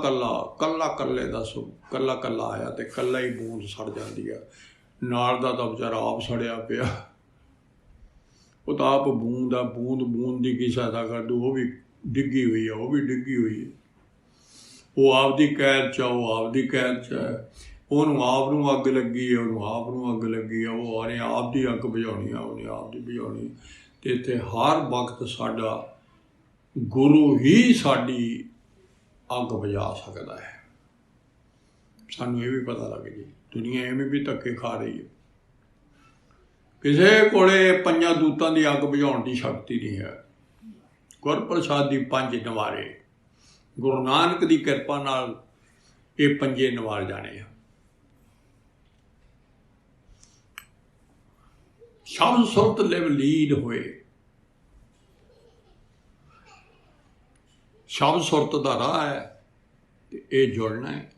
ਇਕੱਲੇ ਦਾ ਕੱਲਾ ਆਇਆ ਅਤੇ ਕੱਲਾ ਹੀ ਬੂੰਦ ਸੜ ਜਾਂਦੀ ਆ। ਨਾਲ ਦਾ ਤਾਂ ਵਿਚਾਰਾ ਆਪ ਸੜਿਆ ਪਿਆ, ਉਹ ਤਾਂ ਆਪ ਬੂੰਦ ਆ। ਬੂੰਦ ਦੀ ਕੀ ਸਹਾਇਤਾ ਕਰ ਦੂ? ਉਹ ਵੀ ਡਿੱਗੀ ਹੋਈ ਆ, ਉਹ ਵੀ ਡਿੱਗੀ ਹੋਈ ਹੈ। ਉਹ ਆਪਦੀ ਕੈਦ 'ਚ ਆ, ਉਹ ਆਪਦੀ ਕੈਦ 'ਚ ਹੈ। ਉਹਨੂੰ ਆਪ ਨੂੰ ਅੱਗ ਲੱਗੀ ਹੈ, ਉਹਨੂੰ ਆਪ ਨੂੰ ਅੱਗ ਲੱਗੀ ਆ। ਉਹਨੇ ਆਪ ਦੀ ਅੱਗ ਬੁਝਾਉਣੀ ਆ, ਉਹਨੇ ਆਪ ਦੀ ਬੁਝਾਉਣੀ। ਅਤੇ ਇੱਥੇ ਹਰ ਵਕਤ ਸਾਡਾ ਗੁਰੂ ਹੀ ਸਾਡੀ ਅੱਗ ਬੁਝਾ ਸਕਦਾ ਹੈ। ਸਾਨੂੰ ਇਹ ਵੀ ਪਤਾ ਲੱਗ ਜੇ, ਦੁਨੀਆ ਐਵੇਂ ਵੀ ਧੱਕੇ ਖਾ ਰਹੀ ਹੈ। ਕਿਸੇ ਕੋਲੇ ਪੰਜਾਂ ਦੂਤਾਂ ਦੀ ਅੱਗ ਬੁਝਾਉਣ ਦੀ ਸ਼ਕਤੀ ਨਹੀਂ ਹੈ। ਗੁਰਪ੍ਰਸਾਦ ਦੀ 5 ਨਿਵਾਰੇ, ਗੁਰੂ ਨਾਨਕ ਦੀ ਕਿਰਪਾ ਨਾਲ ਇਹ 5 ਨਿਵਾਰ ਜਾਣੇ ਆ। ਸ਼ਬਦ ਸੁਰਤ ਲਿਵ ਲੀਨ ਹੋਏ। ਸ਼ਬਦ ਸੁਰਤ ਦਾ ਰਾਹ ਹੈ ਅਤੇ ਇਹ ਜੁੜਨਾ ਹੈ।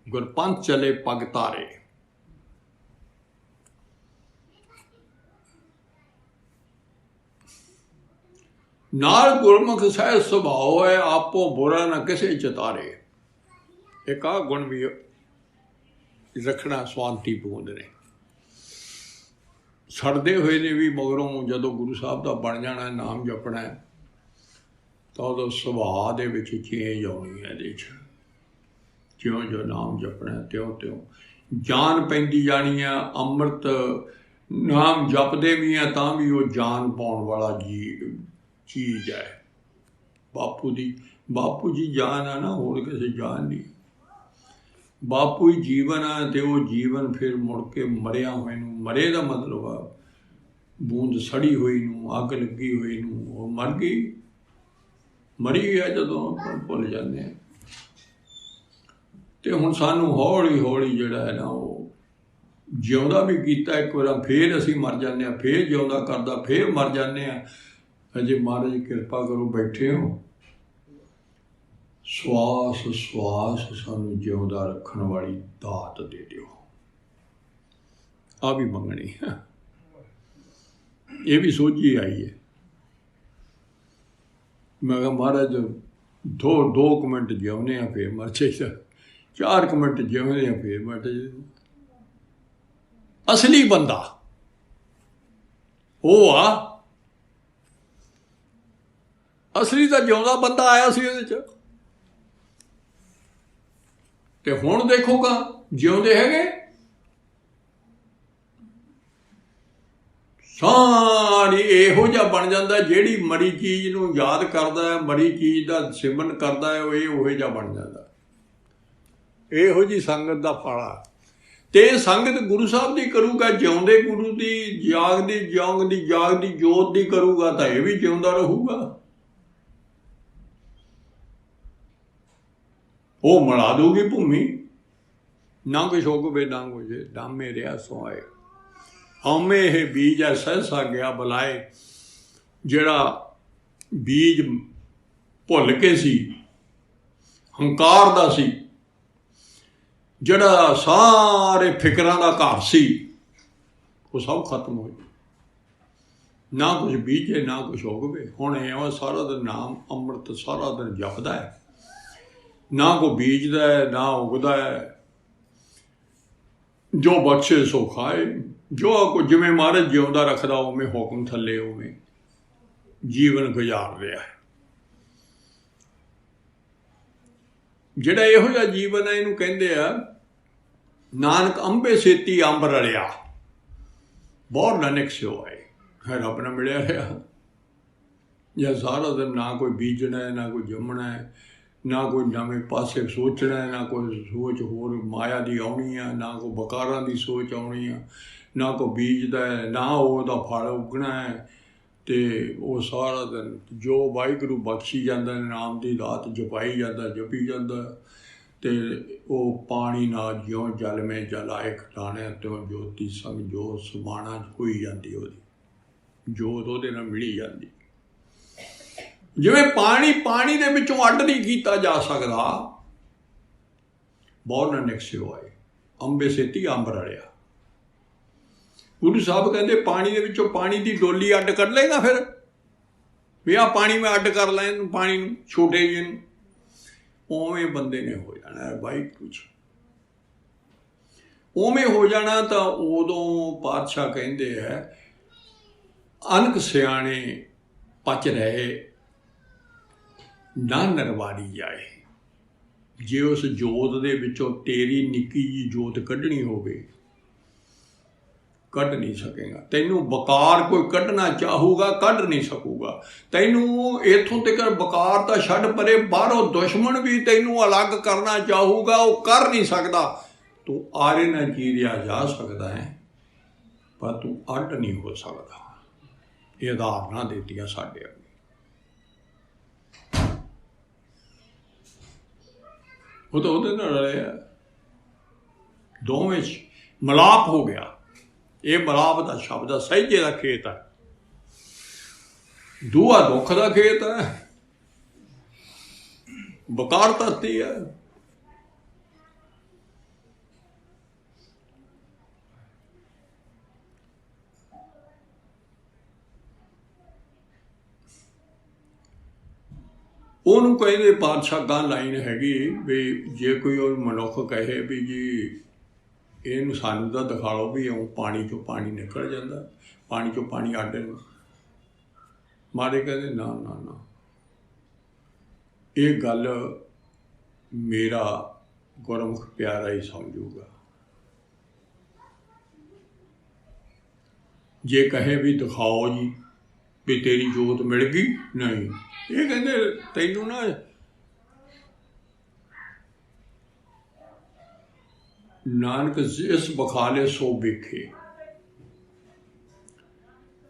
ਗੁਰਪੰਥ ਚਲੇ ਪਗ ਧਾਰੇ। ਨਾਲ ਗੁਰਮੁਖ ਸਹਿਜ ਸੁਭਾਉ ਹੈ, ਆਪੋ ਬੁਰਾ ਨਾ ਕਿਸੇ ਚਿਤਾਰੇ। ਇੱਕ ਆਹ ਗੁਣ ਵੀ ਰੱਖਣਾ ਸਵਾਂਤੀ ਬੂੰਦ ਨੇ। ਸੜਦੇ ਹੋਏ ਨੇ ਵੀ ਮਗਰੋਂ ਜਦੋਂ ਗੁਰੂ ਸਾਹਿਬ ਦਾ ਬਣ ਜਾਣਾ, ਨਾਮ ਜਪਣਾ, ਤਾਂ ਉਦੋਂ ਸੁਭਾਅ ਦੇ ਵਿੱਚ ਚੇਂਜ ਆਉਣੀ ਹੈ। ਇਹਦੇ 'ਚ ਜਿਉਂ ਜਿਉਂ ਨਾਮ ਜਪਣਾ ਤਿਉਂ ਜਾਨ ਪੈਂਦੀ ਜਾਣੀ ਆ। ਅੰਮ੍ਰਿਤ ਨਾਮ ਜਪਦੇ ਵੀ ਆ ਤਾਂ ਵੀ ਉਹ ਜਾਨ ਪਾਉਣ ਵਾਲਾ ਚੀਜ਼ ਹੈ। ਬਾਪੂ ਜੀ ਜਾਨ ਆ ਨਾ, ਹੋਰ ਕਿਸੇ ਜਾਨ ਨਹੀਂ। ਬਾਪੂ ਹੀ ਜੀਵਨ ਆ ਅਤੇ ਉਹ ਜੀਵਨ ਫਿਰ ਮੁੜ ਕੇ ਮਰਿਆ ਹੋਏ ਨੂੰ, ਮਰੇ ਦਾ ਮਤਲਬ ਆ ਬੂੰਦ ਸੜੀ ਹੋਈ ਨੂੰ, ਅੱਗ ਲੱਗੀ ਹੋਈ ਨੂੰ, ਉਹ ਮਰ ਗਈ, ਮਰੀ ਆ ਜਦੋਂ ਆਪਾਂ ਭੁੱਲ ਜਾਂਦੇ ਹਾਂ। ਅਤੇ ਹੁਣ ਸਾਨੂੰ ਹੌਲੀ ਹੌਲੀ ਜਿਹੜਾ ਹੈ ਨਾ ਉਹ ਜਿਉਂਦਾ ਵੀ ਕੀਤਾ ਇੱਕ ਵਾਰ, ਫਿਰ ਅਸੀਂ ਮਰ ਜਾਂਦੇ ਹਾਂ, ਫਿਰ ਜਿਉਂਦਾ ਕਰਦਾ, ਫਿਰ ਮਰ ਜਾਂਦੇ ਹਾਂ। ਅਜੇ ਮਹਾਰਾਜ ਕਿਰਪਾ ਕਰੋ ਬੈਠੇ ਹੋ, ਸਵਾਸ ਸਾਨੂੰ ਜਿਉਂਦਾ ਰੱਖਣ ਵਾਲੀ ਦਾਤ ਦੇ ਦਿਓ। ਆ ਵੀ ਮੰਗਣੀ, ਇਹ ਵੀ ਸੋਝੀ ਆਈ ਹੈ। ਮੈਂ ਕਿਹਾ ਮਹਾਰਾਜ 2 ਮਿੰਟ ਜਿਉਂਦੇ ਹਾਂ ਫਿਰ ਮਰ ਜਾਈਦਾ, 4 ਮਿੰਟ ਜਿਉਂਦੇ ਹਾਂ ਫਿਰ ਮਰ ਜਾਈਦਾ। ਅਸਲੀ ਬੰਦਾ ਉਹ ਆ, ਅਸਲੀ ਤਾਂ ਜਿਉਂਦਾ ਬੰਦਾ ਆਇਆ ਸੀ ਉਹਦੇ 'ਚ। ਅਤੇ ਹੁਣ ਦੇਖੋਗਾ ਜਿਉਂਦੇ ਹੈਗੇ ਸਾਰੀ ਇਹੋ ਜਿਹਾ ਬਣ ਜਾਂਦਾ। ਜਿਹੜੀ ਮਰੀ ਚੀਜ਼ ਨੂੰ ਯਾਦ ਕਰਦਾ ਹੈ, ਮਰੀ ਚੀਜ਼ ਦਾ ਸਿਮਰਨ ਕਰਦਾ ਹੈ, ਉਹ ਉਹੋ ਜਿਹਾ ਬਣ ਜਾਂਦਾ। ਇਹੋ ਜਿਹੀ ਸੰਗਤ ਦਾ ਫਲ। ਅਤੇ ਸੰਗਤ ਗੁਰੂ ਸਾਹਿਬ ਦੀ ਕਰੂਗਾ, ਜਿਉਂਦੇ ਗੁਰੂ ਦੀ, ਜਾਗਦੀ ਜੋਤ ਦੀ ਕਰੂਗਾ ਤਾਂ ਇਹ ਵੀ ਜਿਉਂਦਾ ਰਹੂਗਾ। ਉਹ ਮਿਲਾ ਦੂਗੀ ਭੂਮੀ। ਨਾ ਕੁਛ ਹੋਵੇ ਨਾ ਕੁਛ, ਡਾਮੇ ਰਿਹਾ ਸੋਏ ਹਉਮੈ ਇਹ ਬੀਜ ਹੈ ਸਹਿਸਾ ਗਿਆ ਬੁਲਾਏ। ਜਿਹੜਾ ਬੀਜ ਭੁੱਲ ਕੇ ਸੀ, ਹੰਕਾਰ ਦਾ ਸੀ, ਜਿਹੜਾ ਸਾਰੇ ਫਿਕਰਾਂ ਦਾ ਘਰ ਸੀ ਉਹ ਸਭ ਖਤਮ ਹੋ ਜਾਏ। ਨਾ ਕੁਛ ਬੀਜੇ ਨਾ ਕੁਛ ਉਗਵੇ। ਹੁਣ ਐਵੇਂ ਸਾਰਾ ਦਿਨ ਨਾਮ ਅੰਮ੍ਰਿਤ ਸਾਰਾ ਦਿਨ ਜਪਦਾ ਹੈ, ਨਾ ਕੋਈ ਬੀਜਦਾ ਹੈ ਨਾ ਉਗਦਾ ਹੈ। ਜੋ ਬਖਸ਼ੇ ਸੋ ਖਾਏ, ਜੋ ਕੋ ਜਿਵੇਂ ਮਹਾਰਾਜ ਜਿਉਂਦਾ ਰੱਖਦਾ ਉਵੇਂ ਹੁਕਮ ਥੱਲੇ ਉਵੇਂ ਜੀਵਨ ਗੁਜ਼ਾਰ ਰਿਹਾ ਹੈ। ਜਿਹੜਾ ਇਹੋ ਜਿਹਾ ਜੀਵਨ ਹੈ ਇਹਨੂੰ ਕਹਿੰਦੇ ਆ ਨਾਨਕ ਅੰਬੇ ਸੇਤੀ ਅੰਬ ਰਲਿਆ, ਬਹੁਤ ਨਾਨਕ ਸਿਓ ਆਏ। ਰੱਬ ਨਾਲ ਮਿਲਿਆ ਰਿਹਾ। ਜਾਂ ਸਾਰਾ ਦਿਨ ਨਾ ਕੋਈ ਬੀਜਣਾ ਹੈ ਨਾ ਕੋਈ ਜੰਮਣਾ ਹੈ, ਨਾ ਕੋਈ ਨਵੇਂ ਪਾਸੇ ਸੋਚਣਾ ਹੈ, ਨਾ ਕੋਈ ਸੋਚ ਹੋਰ ਮਾਇਆ ਦੀ ਆਉਣੀ ਆ, ਨਾ ਕੋਈ ਬਕਾਰਾਂ ਦੀ ਸੋਚ ਆਉਣੀ ਆ, ਨਾ ਕੋਈ ਬੀਜਦਾ ਹੈ ਨਾ ਉਹਦਾ ਫਲ ਉੱਗਣਾ ਹੈ। ਅਤੇ ਉਹ ਸਾਰਾ ਦਿਨ ਜੋ ਵਾਹਿਗੁਰੂ ਬਖਸ਼ੀ ਜਾਂਦਾ, ਨਾਮ ਦੀ ਦਾਤ ਜਪਾਈ ਜਾਂਦਾ, ਜਪੀ ਜਾਂਦਾ। ਅਤੇ ਉਹ ਪਾਣੀ ਨਾਲ ਜਿਉਂ ਜਲ ਮੇ ਜਲਾਏ ਖਟਾਣੇ ਤਿਉਂ ਜੋਤੀ ਸੰਗ ਜੋਤ ਸਮਾਣਾ ਹੋਈ ਜਾਂਦੀ, ਉਹਦੀ ਜੋਤ ਉਹਦੇ ਨਾਲ ਮਿਲੀ ਜਾਂਦੀ। ਜਿਵੇਂ ਪਾਣੀ ਦੇ ਵਿੱਚੋਂ ਅੱਡ ਨਹੀਂ ਕੀਤਾ ਜਾ ਸਕਦਾ, ਬਹੁਤ ਨਾਨਕ ਸਿਓ ਆਏ। ਅੰਬੇ ਸੇਤੀ ਅੰਬ ਰਲਿਆ। ਗੁਰੂ ਸਾਹਿਬ ਕਹਿੰਦੇ ਪਾਣੀ ਦੇ ਵਿੱਚੋਂ ਪਾਣੀ ਦੀ ਡੋਲੀ ਅੱਡ ਕਰ ਲਏਗਾ ਫਿਰ ਵੀ ਆਹ ਪਾਣੀ ਮੈਂ ਅੱਡ ਕਰ ਲੈ ਇਹਨੂੰ, ਪਾਣੀ ਨੂੰ ਛੋਟੇ ਜਿਹੇ ਨੂੰ। ਉਵੇਂ ਬੰਦੇ ਨੇ ਹੋ ਜਾਣਾ ਵਾਹਿਗੁਰੂ 'ਚ, ਉਵੇਂ ਹੋ ਜਾਣਾ। ਤਾਂ ਉਦੋਂ ਪਾਤਸ਼ਾਹ ਕਹਿੰਦੇ ਹੈ ਅਨਕ ਸਿਆਣੇ ਪਚ ਰਹੇ ਨਾ ਨਰਵਾੜੀ ਜਾਏ। ਜੇ ਉਸ ਜੋਤ ਦੇ ਵਿੱਚੋਂ ਤੇਰੀ ਨਿੱਕੀ ਜਿਹੀ ਜੋਤ ਕੱਢਣੀ ਹੋਵੇ, ਕੱਢ ਨਹੀਂ ਸਕੇਗਾ। ਤੈਨੂੰ ਬਕਾਰ ਕੋਈ ਕੱਢਣਾ ਚਾਹੂਗਾ, ਕੱਢ ਨਹੀਂ ਸਕੂਗਾ। ਤੈਨੂੰ ਇੱਥੋਂ ਤੱਕ ਬਕਾਰ ਤਾਂ ਛੱਡ ਪਰੇ, ਬਾਹਰੋਂ ਦੁਸ਼ਮਣ ਵੀ ਤੈਨੂੰ ਅਲੱਗ ਕਰਨਾ ਚਾਹੂਗਾ, ਉਹ ਕਰ ਨਹੀਂ ਸਕਦਾ। ਤੂੰ ਆਰੇ ਨਾਲ ਚੀਰਿਆ ਜਾ ਸਕਦਾ ਹੈ, ਪਰ ਤੂੰ ਅੱਡ ਨਹੀਂ ਹੋ ਸਕਦਾ। ਇਹ ਉਦਾਹਰਨਾਂ ਦਿੱਤੀਆਂ ਸਾਡੇ ਅੱਗੇ। ਉਹ ਤਾਂ ਉਹਦੇ ਨਾਲ ਰਲਿਆ, ਦੋਵੇਂ 'ਚ ਮਿਲਾਪ ਹੋ ਗਿਆ। ਇਹ ਮਿਲਾਪ ਦਾ ਸ਼ਬਦ ਆ, ਸਹਿਜੇ ਦਾ ਖੇਤ ਹੈ, ਦੂਆ ਦੁੱਖ ਦਾ ਖੇਤ ਹੈ, ਬਕਾਰ ਧਰਤੀ ਹੈ। ਉਹਨੂੰ ਕਹਿੰਦੇ ਪਾਤਸ਼ਾਹ ਗਾਂ ਲਾਈਨ ਹੈਗੀ ਵੀ ਜੇ ਕੋਈ ਉਹ ਮਨੁੱਖ ਕਹੇ ਵੀ ਜੀ ਇਹਨੂੰ ਸਾਨੂੰ ਤਾਂ ਦਿਖਾ ਲਓ ਵੀ ਉਹ ਪਾਣੀ 'ਚੋਂ ਪਾਣੀ ਨਿਕਲ ਜਾਂਦਾ, ਪਾਣੀ 'ਚੋਂ ਪਾਣੀ ਅੱਡ ਨੂੰ। ਮਾਰੇ ਕਹਿੰਦੇ ਨਾ ਨਾ ਨਾ, ਇਹ ਗੱਲ ਮੇਰਾ ਗੁਰਮੁਖ ਪਿਆਰਾ ਹੀ ਸਮਝੂਗਾ। ਜੇ ਕਹੇ ਵੀ ਦਿਖਾਓ ਜੀ ਵੀ ਤੇਰੀ ਜੋਤ ਮਿਲ ਗਈ, ਨਹੀਂ। ਇਹ ਕਹਿੰਦੇ ਤੈਨੂੰ ਨਾ ਨਾਨਕ ਜਿਸ ਬਖਾਲੇ ਸੋ ਵੇਖੇ।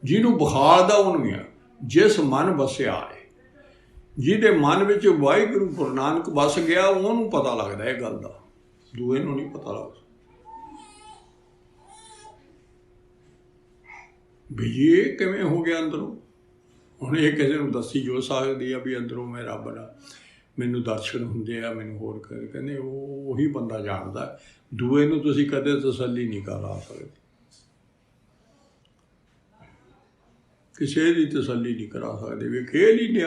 ਜਿਹਨੂੰ ਬਖਾਲਦਾ ਉਹਨੂੰ ਆ, ਜਿਸ ਮਨ ਵਸਿਆ ਹੈ, ਜਿਹਦੇ ਮਨ ਵਿੱਚ ਵਾਹਿਗੁਰੂ ਗੁਰੂ ਨਾਨਕ ਵਸ ਗਿਆ, ਉਹਨੂੰ ਪਤਾ ਲੱਗਦਾ ਇਹ ਗੱਲ ਦਾ, ਦੂਏ ਨੂੰ ਨਹੀਂ ਪਤਾ ਲੱਗਦਾ। ਵੀ ਇਹ ਕਿਵੇਂ ਹੋ ਗਿਆ ਅੰਦਰੋਂ। ਹੁਣ ਇਹ ਕਿਸੇ ਨੂੰ ਦੱਸੀ ਜੋ ਸਕਦੀ ਆ ਵੀ ਅੰਦਰੋਂ ਮੈਂ ਰੱਬ ਨਾਲ ਮੈਨੂੰ ਦਰਸ਼ਨ ਹੁੰਦੇ ਆ, ਮੈਨੂੰ ਹੋਰ ਕਹਿੰਦੇ ਉਹੀ ਬੰਦਾ ਜਾਣਦਾ। ਦੂਏ ਨੂੰ ਤੁਸੀਂ ਕਦੇ ਤਸੱਲੀ ਨਹੀਂ ਕਰਾ ਸਕਦੇ, ਕਿਸੇ ਦੀ ਤਸੱਲੀ ਨਹੀਂ ਕਰਾ ਸਕਦੇ। ਵੀ ਖੇਲ ਹੀ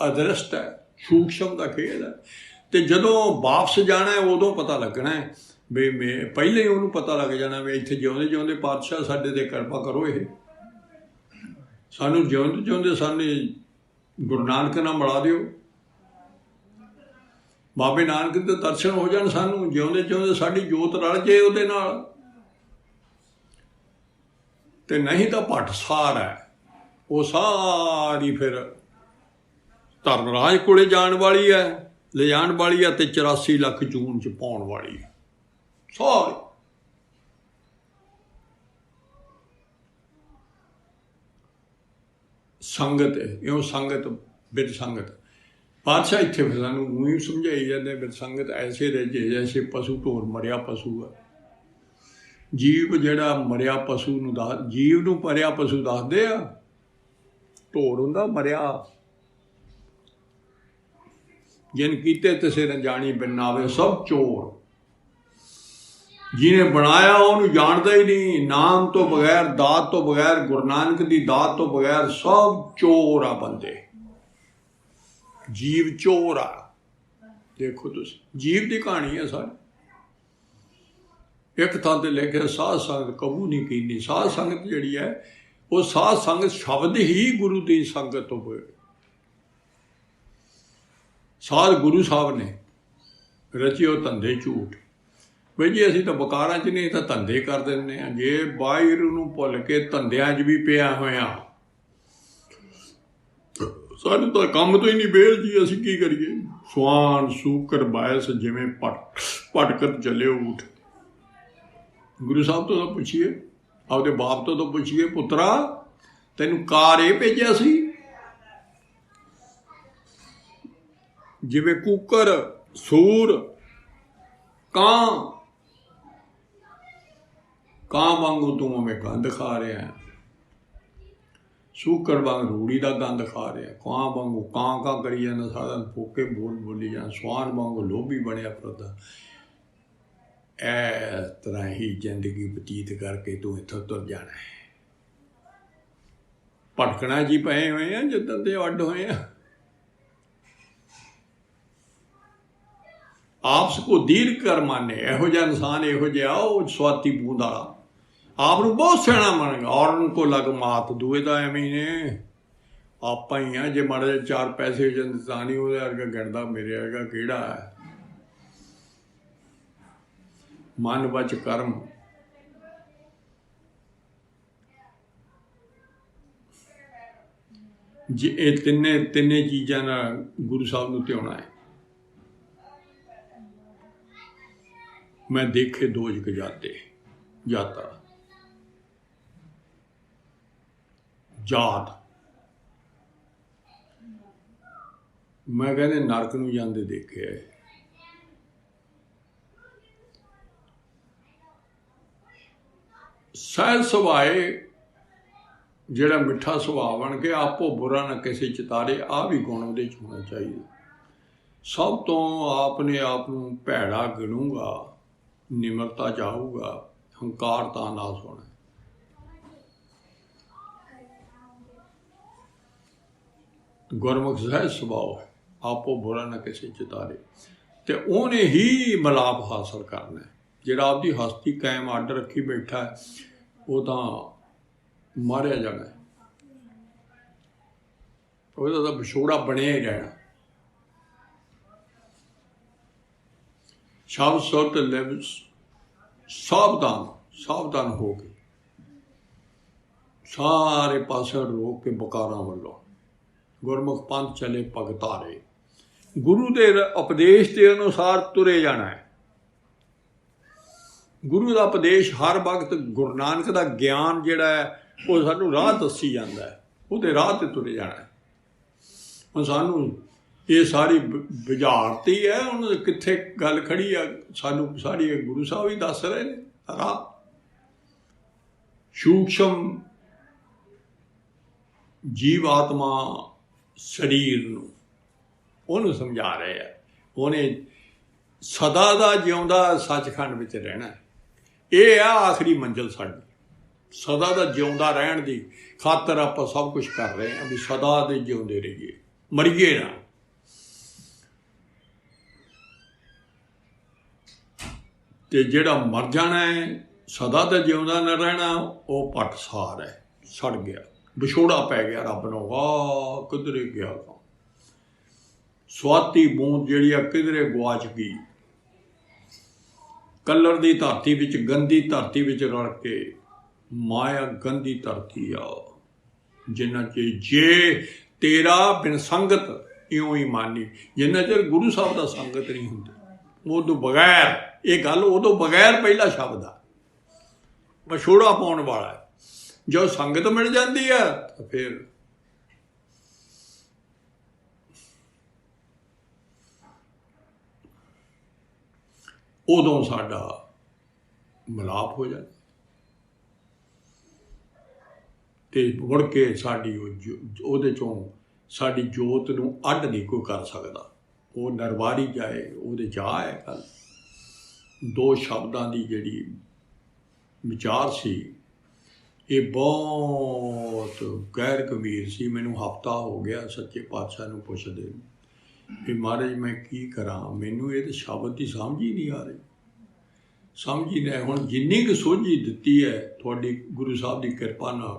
ਅਦਰਸ਼ਟ ਹੈ, ਸੂਖਸ਼ਮ ਦਾ ਖੇਲ ਹੈ। ਅਤੇ ਜਦੋਂ ਵਾਪਸ ਜਾਣਾ ਉਦੋਂ ਪਤਾ ਲੱਗਣਾ ਹੈ ਵੀ ਮੈਂ ਪਹਿਲਾਂ ਹੀ ਉਹਨੂੰ ਪਤਾ ਲੱਗ ਜਾਣਾ ਵੀ ਇੱਥੇ ਜਿਉਂਦੇ ਜਿਉਂਦੇ ਪਾਤਸ਼ਾਹ ਸਾਡੇ 'ਤੇ ਕਿਰਪਾ ਕਰੋ, ਇਹ ਸਾਨੂੰ ਜਿਉਂਦੇ ਜਿਉਂਦੇ ਸਾਨੂੰ ਗੁਰੂ ਨਾਨਕ ਨਾਲ ਮਿਲਾ ਦਿਓ, ਬਾਬੇ ਨਾਨਕ ਦੇ ਦਰਸ਼ਨ ਹੋ ਜਾਣ ਸਾਨੂੰ, ਜਿਉਂਦੇ ਜਿਉਂਦੇ ਸਾਡੀ ਜੋਤ ਰਲ ਜੇ ਉਹਦੇ ਨਾਲ। ਅਤੇ ਨਹੀਂ ਤਾਂ ਭੱਠਸਾਰ ਹੈ, ਉਹ ਸਾਰੀ ਫਿਰ ਧਰਮਰਾਜ ਕੋਲੇ ਜਾਣ ਵਾਲੀ ਹੈ, ਲਿਜਾਣ ਵਾਲੀ ਹੈ, ਅਤੇ 84 ਲੱਖ ਜੂਨ 'ਚ ਪਾਉਣ ਵਾਲੀ ਹੈ ਸਾਰੀ। ਸੰਗਤ ਇਉਂ ਸੰਗਤ ਬਿਨ ਸੰਗਤ। ਪਾਤਸ਼ਾਹ ਇੱਥੇ ਫਿਰ ਸਾਨੂੰ ਉਹੀ ਸਮਝਾਈ ਜਾਂਦੇ ਬਿਨ ਸੰਗਤ ਐਸੇ ਰਜੇ ਜੈਸੇ ਪਸ਼ੂ ਢੋਰ ਮਰਿਆ ਪਸ਼ੂ ਆ। ਜੀਵ ਜਿਹੜਾ ਮਰਿਆ ਪਸ਼ੂ ਨੂੰ ਜੀਵ ਨੂੰ ਮਰਿਆ ਪਸ਼ੂ ਦੱਸਦੇ ਆ, ਢੋਰ ਹੁੰਦਾ ਮਰਿਆ। ਜਿਨ ਕੀਤੇ ਤਿਸੇ ਨ ਜਾਣੀ ਬਿਨ ਨਾਵੇ ਸਭ ਚੋਰ। ਜਿਹਨੇ ਬਣਾਇਆ ਉਹਨੂੰ ਜਾਣਦਾ ਹੀ ਨਹੀਂ। ਨਾਮ ਤੋਂ ਬਗੈਰ, ਦਾਤ ਤੋਂ ਬਗੈਰ, ਗੁਰੂ ਨਾਨਕ ਦੀ ਦਾਤ ਤੋਂ ਬਗੈਰ ਸਭ ਚੋਰ ਆ ਬੰਦੇ। ਜੀਵ ਚੋਰ ਆ। ਦੇਖੋ ਤੁਸੀਂ, ਜੀਵ ਦੀ ਕਹਾਣੀ ਹੈ ਸਾਰੀ। ਇੱਕ ਥਾਂ ਤੇ ਲਿਖਿਆ ਸਾਧ ਸੰਗਤ ਕਬੂ ਨਹੀਂ ਕੀਨੀ। ਸਾਧ ਸੰਗਤ ਜਿਹੜੀ ਹੈ ਉਹ ਸਾਧ ਸੰਗਤ ਸ਼ਬਦ ਹੀ ਗੁਰੂ ਦੀ ਸੰਗਤ ਤੋਂ ਹੋਏ। ਸਾਧ ਗੁਰੂ ਸਾਹਿਬ ਨੇ ਰਚਿਓ ਧੰਦੇ ਝੂਠ। ਬਈ ਜੀ ਅਸੀਂ ਤਾਂ ਬਕਾਰਾਂ 'ਚ ਨਹੀਂ, ਤਾਂ ਧੰਦੇ ਕਰ ਦਿੰਦੇ ਹਾਂ। ਜੇ ਵਾਹਿਗੁਰੂ ਨੂੰ ਭੁੱਲ ਕੇ ਧੰਦਿਆਂ 'ਚ ਵੀ ਪਿਆ ਹੋਇਆ, ਸਾਨੂੰ ਤਾਂ ਕੰਮ ਤੋਂ ਹੀ ਨਹੀਂ ਬੇਲ ਜੀ, ਅਸੀਂ ਕੀ ਕਰੀਏ। ਸਵਾਨ ਸੂਕਰ ਬਾਇਸ ਜਿਵੇਂ ਭਟਕਤ ਚੱਲੇ ਊਠ। ਗੁਰੂ ਸਾਹਿਬ ਤੋਂ ਤਾਂ ਪੁੱਛੀਏ, ਆਪਦੇ ਬਾਪ ਤੋਂ ਤਾਂ ਪੁੱਛੀਏ, ਪੁੱਤਰਾ ਤੈਨੂੰ ਕਾਰ ਇਹ ਭੇਜਿਆ ਸੀ? ਜਿਵੇਂ ਕੂਕਰ, ਸੂਰ, ਕਾਂ ਵਾਂਗੂ ਤੂੰ ਉਵੇਂ ਗੰਦ ਖਾ ਰਿਹਾ। ਸੂਕਰ ਵਾਂਗ ਰੂੜੀ ਦਾ ਗੰਦ ਖਾ ਰਿਹਾ, ਕਾਂ ਵਾਂਗੂ ਕਾਂ ਕਰੀ ਜਾਂਦਾ, ਸਾਰਾ ਦਿਨ ਫੋਕੇ ਬੋਲੀ ਜਾਂਦਾ, ਸਵਾਨ ਵਾਂਗੂ ਲੋਭੀ ਬਣਿਆ ਫਿਰਦਾ। ਇਸ ਤਰ੍ਹਾਂ ਹੀ ਜ਼ਿੰਦਗੀ ਬਤੀਤ ਕਰਕੇ ਤੂੰ ਇੱਥੋਂ ਤੁਰ ਜਾਣਾ ਹੈ। ਭਟਕਣਾ ਜੀ ਪਏ ਹੋਏ ਆ, ਜਿੱਦਾਂ ਦੇ ਅੱਡ ਹੋਏ ਆ। ਆਪਸ ਕੋ ਦੀਰ ਕਰ ਮਾਨੇ। ਇਹੋ ਜਿਹਾ ਇਨਸਾਨ, ਇਹੋ ਜਿਹਾ ਉਹ ਸਵਾਤੀ ਬੂੰਦ ਵਾਲਾ, ਆਪ ਨੂੰ ਬਹੁਤ ਸਿਆਣਾ ਮੰਨੇਗਾ। ਔਰਨ ਕੋ ਲਗ ਮਾਤ, ਦੂਏ ਤਾਂ ਐਵੇਂ ਹੀ ਨੇ। ਆਪਾਂ ਹੀ ਆ, ਜੇ ਮਾੜੇ ਜਿਹੇ ਚਾਰ ਪੈਸੇ ਜਾਂਦੇ ਤਾਂ ਨਹੀਂ ਉਹਦੇ ਵਰਗਾ ਗਿਣਦਾ, ਮੇਰੇ ਵਰਗਾ ਕਿਹੜਾ ਹੈ। ਮਨ ਵਚ ਕਰਮ। ਜੇ ਇਹ ਤਿੰਨੇ ਚੀਜ਼ਾਂ ਨਾਲ ਗੁਰੂ ਸਾਹਿਬ ਨੂੰ ਧਿਆਉਣਾ ਹੈ। ਮੈਂ ਦੇਖੇ ਦੋਜਕ ਜਾਤਾ ਜਾਤ। ਮੈਂ ਕਹਿੰਦੇ ਨਰਕ ਨੂੰ ਜਾਂਦੇ ਦੇਖਿਆ। ਸਹਿਜ ਸੁਭਾਏ ਜਿਹੜਾ ਮਿੱਠਾ ਸੁਭਾਅ ਬਣ ਕੇ ਆਪੋ ਬੁਰਾ ਨਾ ਕਿਸੇ ਚਿਤਾਰੇ, ਆਹ ਵੀ ਗੁਣ ਉਹਦੇ 'ਚ ਹੋਣਾ ਚਾਹੀਦਾ। ਸਭ ਤੋਂ ਆਪਣੇ ਆਪ ਨੂੰ ਭੈੜਾ ਗਿਣੂਗਾ, ਨਿਮਰਤਾ ਚਾਹੂਗਾ, ਹੰਕਾਰ ਤਾਂ ਨਾਸ ਹੋਣਾ। ਗੁਰਮੁਖ ਸਹਿਜ ਸੁਭਾਅ, ਆਪੋ ਬੁਰਾ ਨਾ ਕਿਸੇ ਚਿਤਾਰੇ। ਤੇ ਉਹਨੇ ਹੀ ਮਿਲਾਪ ਹਾਸਲ ਕਰਨਾ। ਜਿਹੜਾ ਆਪਦੀ ਹਸਤੀ ਕਾਇਮ ਅੱਡ ਰੱਖੀ ਬੈਠਾ ਹੈ, ਉਹ ਤਾਂ ਮਾਰਿਆ ਜਾਣਾ। ਉਹਦਾ ਤਾਂ ਵਿਛੋੜਾ ਬਣਿਆ ਹੀ ਰਹਿਣਾ। ਸ਼ਬਦ ਸੁਰਤ ਲਿਵ ਸਾਵਧਾਨ ਹੋ ਕੇ ਸਾਰੇ ਪਾਸੇ ਰੋਕ ਕੇ ਬਕਾਰਾਂ ਵੱਲੋਂ ਗੁਰਮੁਖ ਪੰਥ ਚਲੇ ਭਗਤਾਰੇ। ਗੁਰੂ ਦੇ ਉਪਦੇਸ਼ ਦੇ ਅਨੁਸਾਰ ਤੁਰੇ ਜਾਣਾ ਹੈ। ਗੁਰੂ ਦਾ ਉਪਦੇਸ਼ ਹਰ ਵਕਤ, ਗੁਰੂ ਨਾਨਕ ਦਾ ਗਿਆਨ ਜਿਹੜਾ ਹੈ ਉਹ ਸਾਨੂੰ ਰਾਹ ਦੱਸੀ ਜਾਂਦਾ ਹੈ, ਉਹਦੇ ਰਾਹ 'ਤੇ ਤੁਰੇ ਜਾਣਾ ਹੈ। ਹੁਣ ਸਾਨੂੰ ਇਹ ਸਾਰੀ ਬੁਝਾਰਤ ਹੀ ਹੈ, ਉਹਨਾਂ ਦੇ ਕਿੱਥੇ ਗੱਲ ਖੜੀ ਆ, ਸਾਨੂੰ ਸਾਰੀ ਗੁਰੂ ਸਾਹਿਬ ਹੀ ਦੱਸ ਰਹੇ ਨੇ ਰਾਹ। ਸੂਖਸ਼ਮ ਜੀਵ ਆਤਮਾ ਸਰੀਰ ਨੂੰ ਉਹਨੂੰ ਸਮਝਾ ਰਹੇ ਆ। ਉਹਨੇ ਸਦਾ ਦਾ ਜਿਉਂਦਾ ਸੱਚਖੰਡ ਵਿੱਚ ਰਹਿਣਾ। ਇਹ ਆ ਆਖਰੀ ਮੰਜ਼ਿਲ ਸਾਡੀ। ਸਦਾ ਦਾ ਜਿਉਂਦਾ ਰਹਿਣ ਦੀ ਖਾਤਰ ਆਪਾਂ ਸਭ ਕੁਝ ਕਰ ਰਹੇ ਹਾਂ, ਵੀ ਸਦਾ ਦੇ ਜਿਉਂਦੇ ਰਹੀਏ, ਮਰੀਏ ਨਾ। ਤੇ ਜਿਹੜਾ ਮਰ ਜਾਣਾ ਹੈ, ਸਦਾ ਦਾ ਜਿਉਂਦਾ ਨਾ ਰਹਿਣਾ, ਉਹ ਪਟਸਾਰ ਹੈ, ਸੜ ਗਿਆ, ਵਿਛੋੜਾ ਪੈ ਗਿਆ ਰੱਬ ਨੂੰ। ਵਾਹ ਕਿਧਰੇ ਗਿਆ ਤਾਂ ਸਵਾਤੀ ਬੂੰਦ ਜਿਹੜੀ ਆ ਕਿਧਰੇ ਗੁਆਚ ਗਈ। ਕੱਲਰ ਦੀ ਧਰਤੀ ਵਿੱਚ, ਗੰਦੀ ਧਰਤੀ ਵਿੱਚ ਰਲ ਕੇ, ਮਾਇਆ ਗੰਦੀ ਧਰਤੀ ਆ। ਜਿੰਨਾ ਚਿਰ ਜੇ ਤੇਰਾ ਬਿਨ ਸੰਗਤ ਇਉਂ ਹੀ ਮਾਨੀ, ਜਿੰਨਾ ਚਿਰ ਗੁਰੂ ਸਾਹਿਬ ਦਾ ਸੰਗਤ ਨਹੀਂ ਹੁੰਦੀ, ਉਦੋਂ ਬਗੈਰ, ਇਹ ਗੱਲ ਉਦੋਂ ਬਗੈਰ ਪਹਿਲਾ ਸ਼ਬਦ ਆ, ਵਿਛੋੜਾ ਪਾਉਣ ਵਾਲਾ। ਜੋ ਸੰਗਤ ਮਿਲ ਜਾਂਦੀ ਆ ਤਾਂ ਫਿਰ ਉਦੋਂ ਸਾਡਾ ਮਿਲਾਪ ਹੋ ਜਾਂਦਾ ਤੇ ਮੁੜ ਕੇ ਸਾਡੀ ਉਹਦੇ ਚੋਂ ਸਾਡੀ ਜੋਤ ਨੂੰ ਅੱਡ ਨਹੀਂ ਕੋਈ ਕਰ ਸਕਦਾ। ਉਹ ਨਰਵਾਰੀ ਜਾਏ, ਉਹਦੇ ਚਾਹ ਹੈ ਗੱਲ। दो शब्दां दी जिहड़ी विचार सी, ये बहुत गैर गंभीर सी। मैनू हफ्ता हो गया सच्चे पातशाह नूं पुछदे कि महाराज मैं की करां, मैनू ये तो शब्द की समझ ही नहीं आ रही, समझ ही नहीं। हुण जिन्नी क सोझी दित्ती है तुहाडी गुरु साहब की कृपा नाल,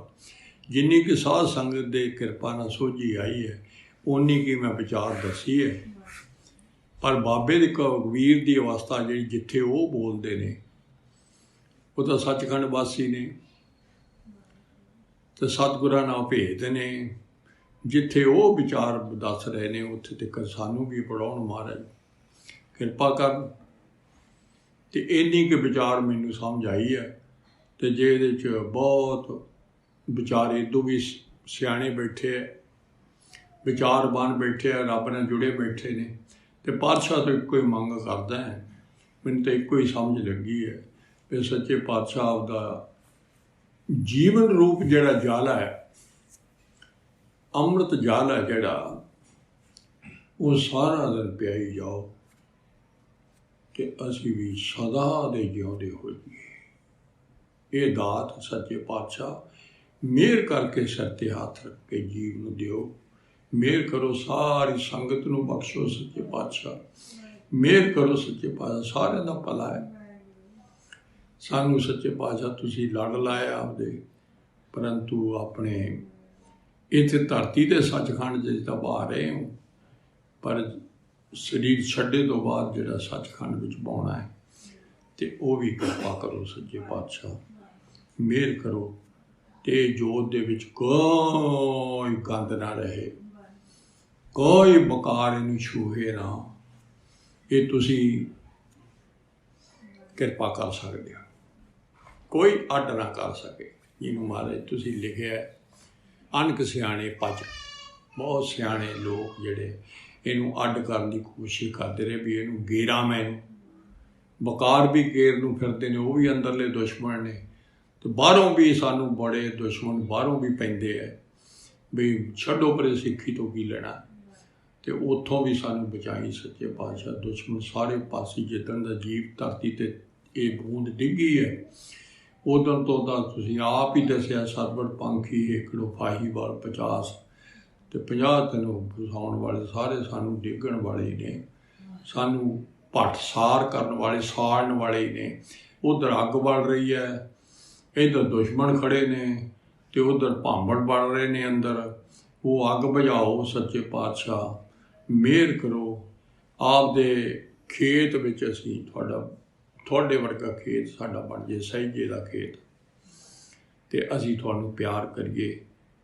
जिन्नी क साध संगत दे कृपा नाल सोझी आई है, उन्नी की मैं विचार दसी है। पर बाबे दे कबीर की अवस्था जी जिथे वो बोलते ने, वो तो सचखंड वासी ने, तो सतगुरां नाल भेद ने, जिथे वो विचार दस रहे ने उत्थे तक सानू भी पढ़ाउण महाराज किरपा करन। ते इन्नी के विचार मैनू समझ आई है। तो जे इहदे च बहुत विचार इदों भी सियाणे बैठे है, विचारवान बैठे है, रब नाल जुड़े बैठे ने, तो पातशाह तो एको ही मंग करदा है। मैनू तो एको ही समझ लगी है कि सच्चे पातशाह दा जीवन रूप जिहड़ा जल है, अमृत जल है जिहड़ा, वो सारा दिन पियाई जाओ कि असी भी सदा दे जिउंदे हो जाइए। ये दात सच्चे पातशाह मेहर करके सिर ते हाथ रख के जीव नूं दिओ। मेहर करो सारी संगत नूं बख्शो सच्चे पातशाह, मेहर करो सच्चे पातशाह, सारिਆਂ ਦਾ भला है। सानू सच्चे पातशाह तुसी लड़ लाया आपदे, परंतु अपने इत्थे धरती ते सचखंड जिस दा बहा रहे हो, पर शरीर छड्डे तो बाद जिहड़ा सचखंड विच पाउणा है, ते वो भी कृपा करो सच्चे पातशाह, मेहर करो ते जोत दे विच कोई गंद ना रहे, कोई बकार इनू छूहे ना। ये तुसी किरपा कर सकते हो, कोई अड्ड ना कर सके। जिन्हों महाराज तुसी लिखिया है, अनक सियाणे पच, बहुत सियाणे लोग जिहड़े इनू अड्ड करने की कोशिश करते रहे भी इनू गेरा मैनू, बकार भी गेर नूं फिरदे ने, वो भी अंदरले दुश्मन ने, तो बाहरों भी सानू बड़े दुश्मन बाहरों भी पैंदे है भी छड्डो परे सिक्खी तो की लेना, तो उत्थों भी सानू बचाई सच्चे पातशाह। दुश्मन सारे पासे जिदन दा जीव धरती ते ये बूंद डिग्गी है, उदन तो तुसीं आप ही दसिया सरबड़ पंखी एकड़ो फाही वाल 50, तो 50 तैनूं फसाउण वाले सारे सानू डिगण वाले ने, सानू भट सार करन वाले साड़न वाले ने। उधर अग बढ़ रही है, इधर दुश्मन खड़े ने, तो उधर भांबड़ बढ़ रहे ने अंदर, वो अग बुझाओ सच्चे पातशाह, मेहर करो। आप दे खेत विच असीं तुहाडे वर्गा खेत साडा बन जाए, सहिजे दा खेत, ते असीं तुहानूं प्यार करिए,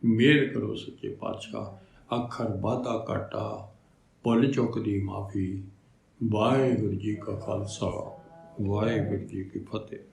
मेहर करो सच्चे पातशाह। अखर वाधा घाटा भुल चुक दी माफ़ी। वाहिगुरू जी का खालसा, वाहिगुरू जी की फतेह।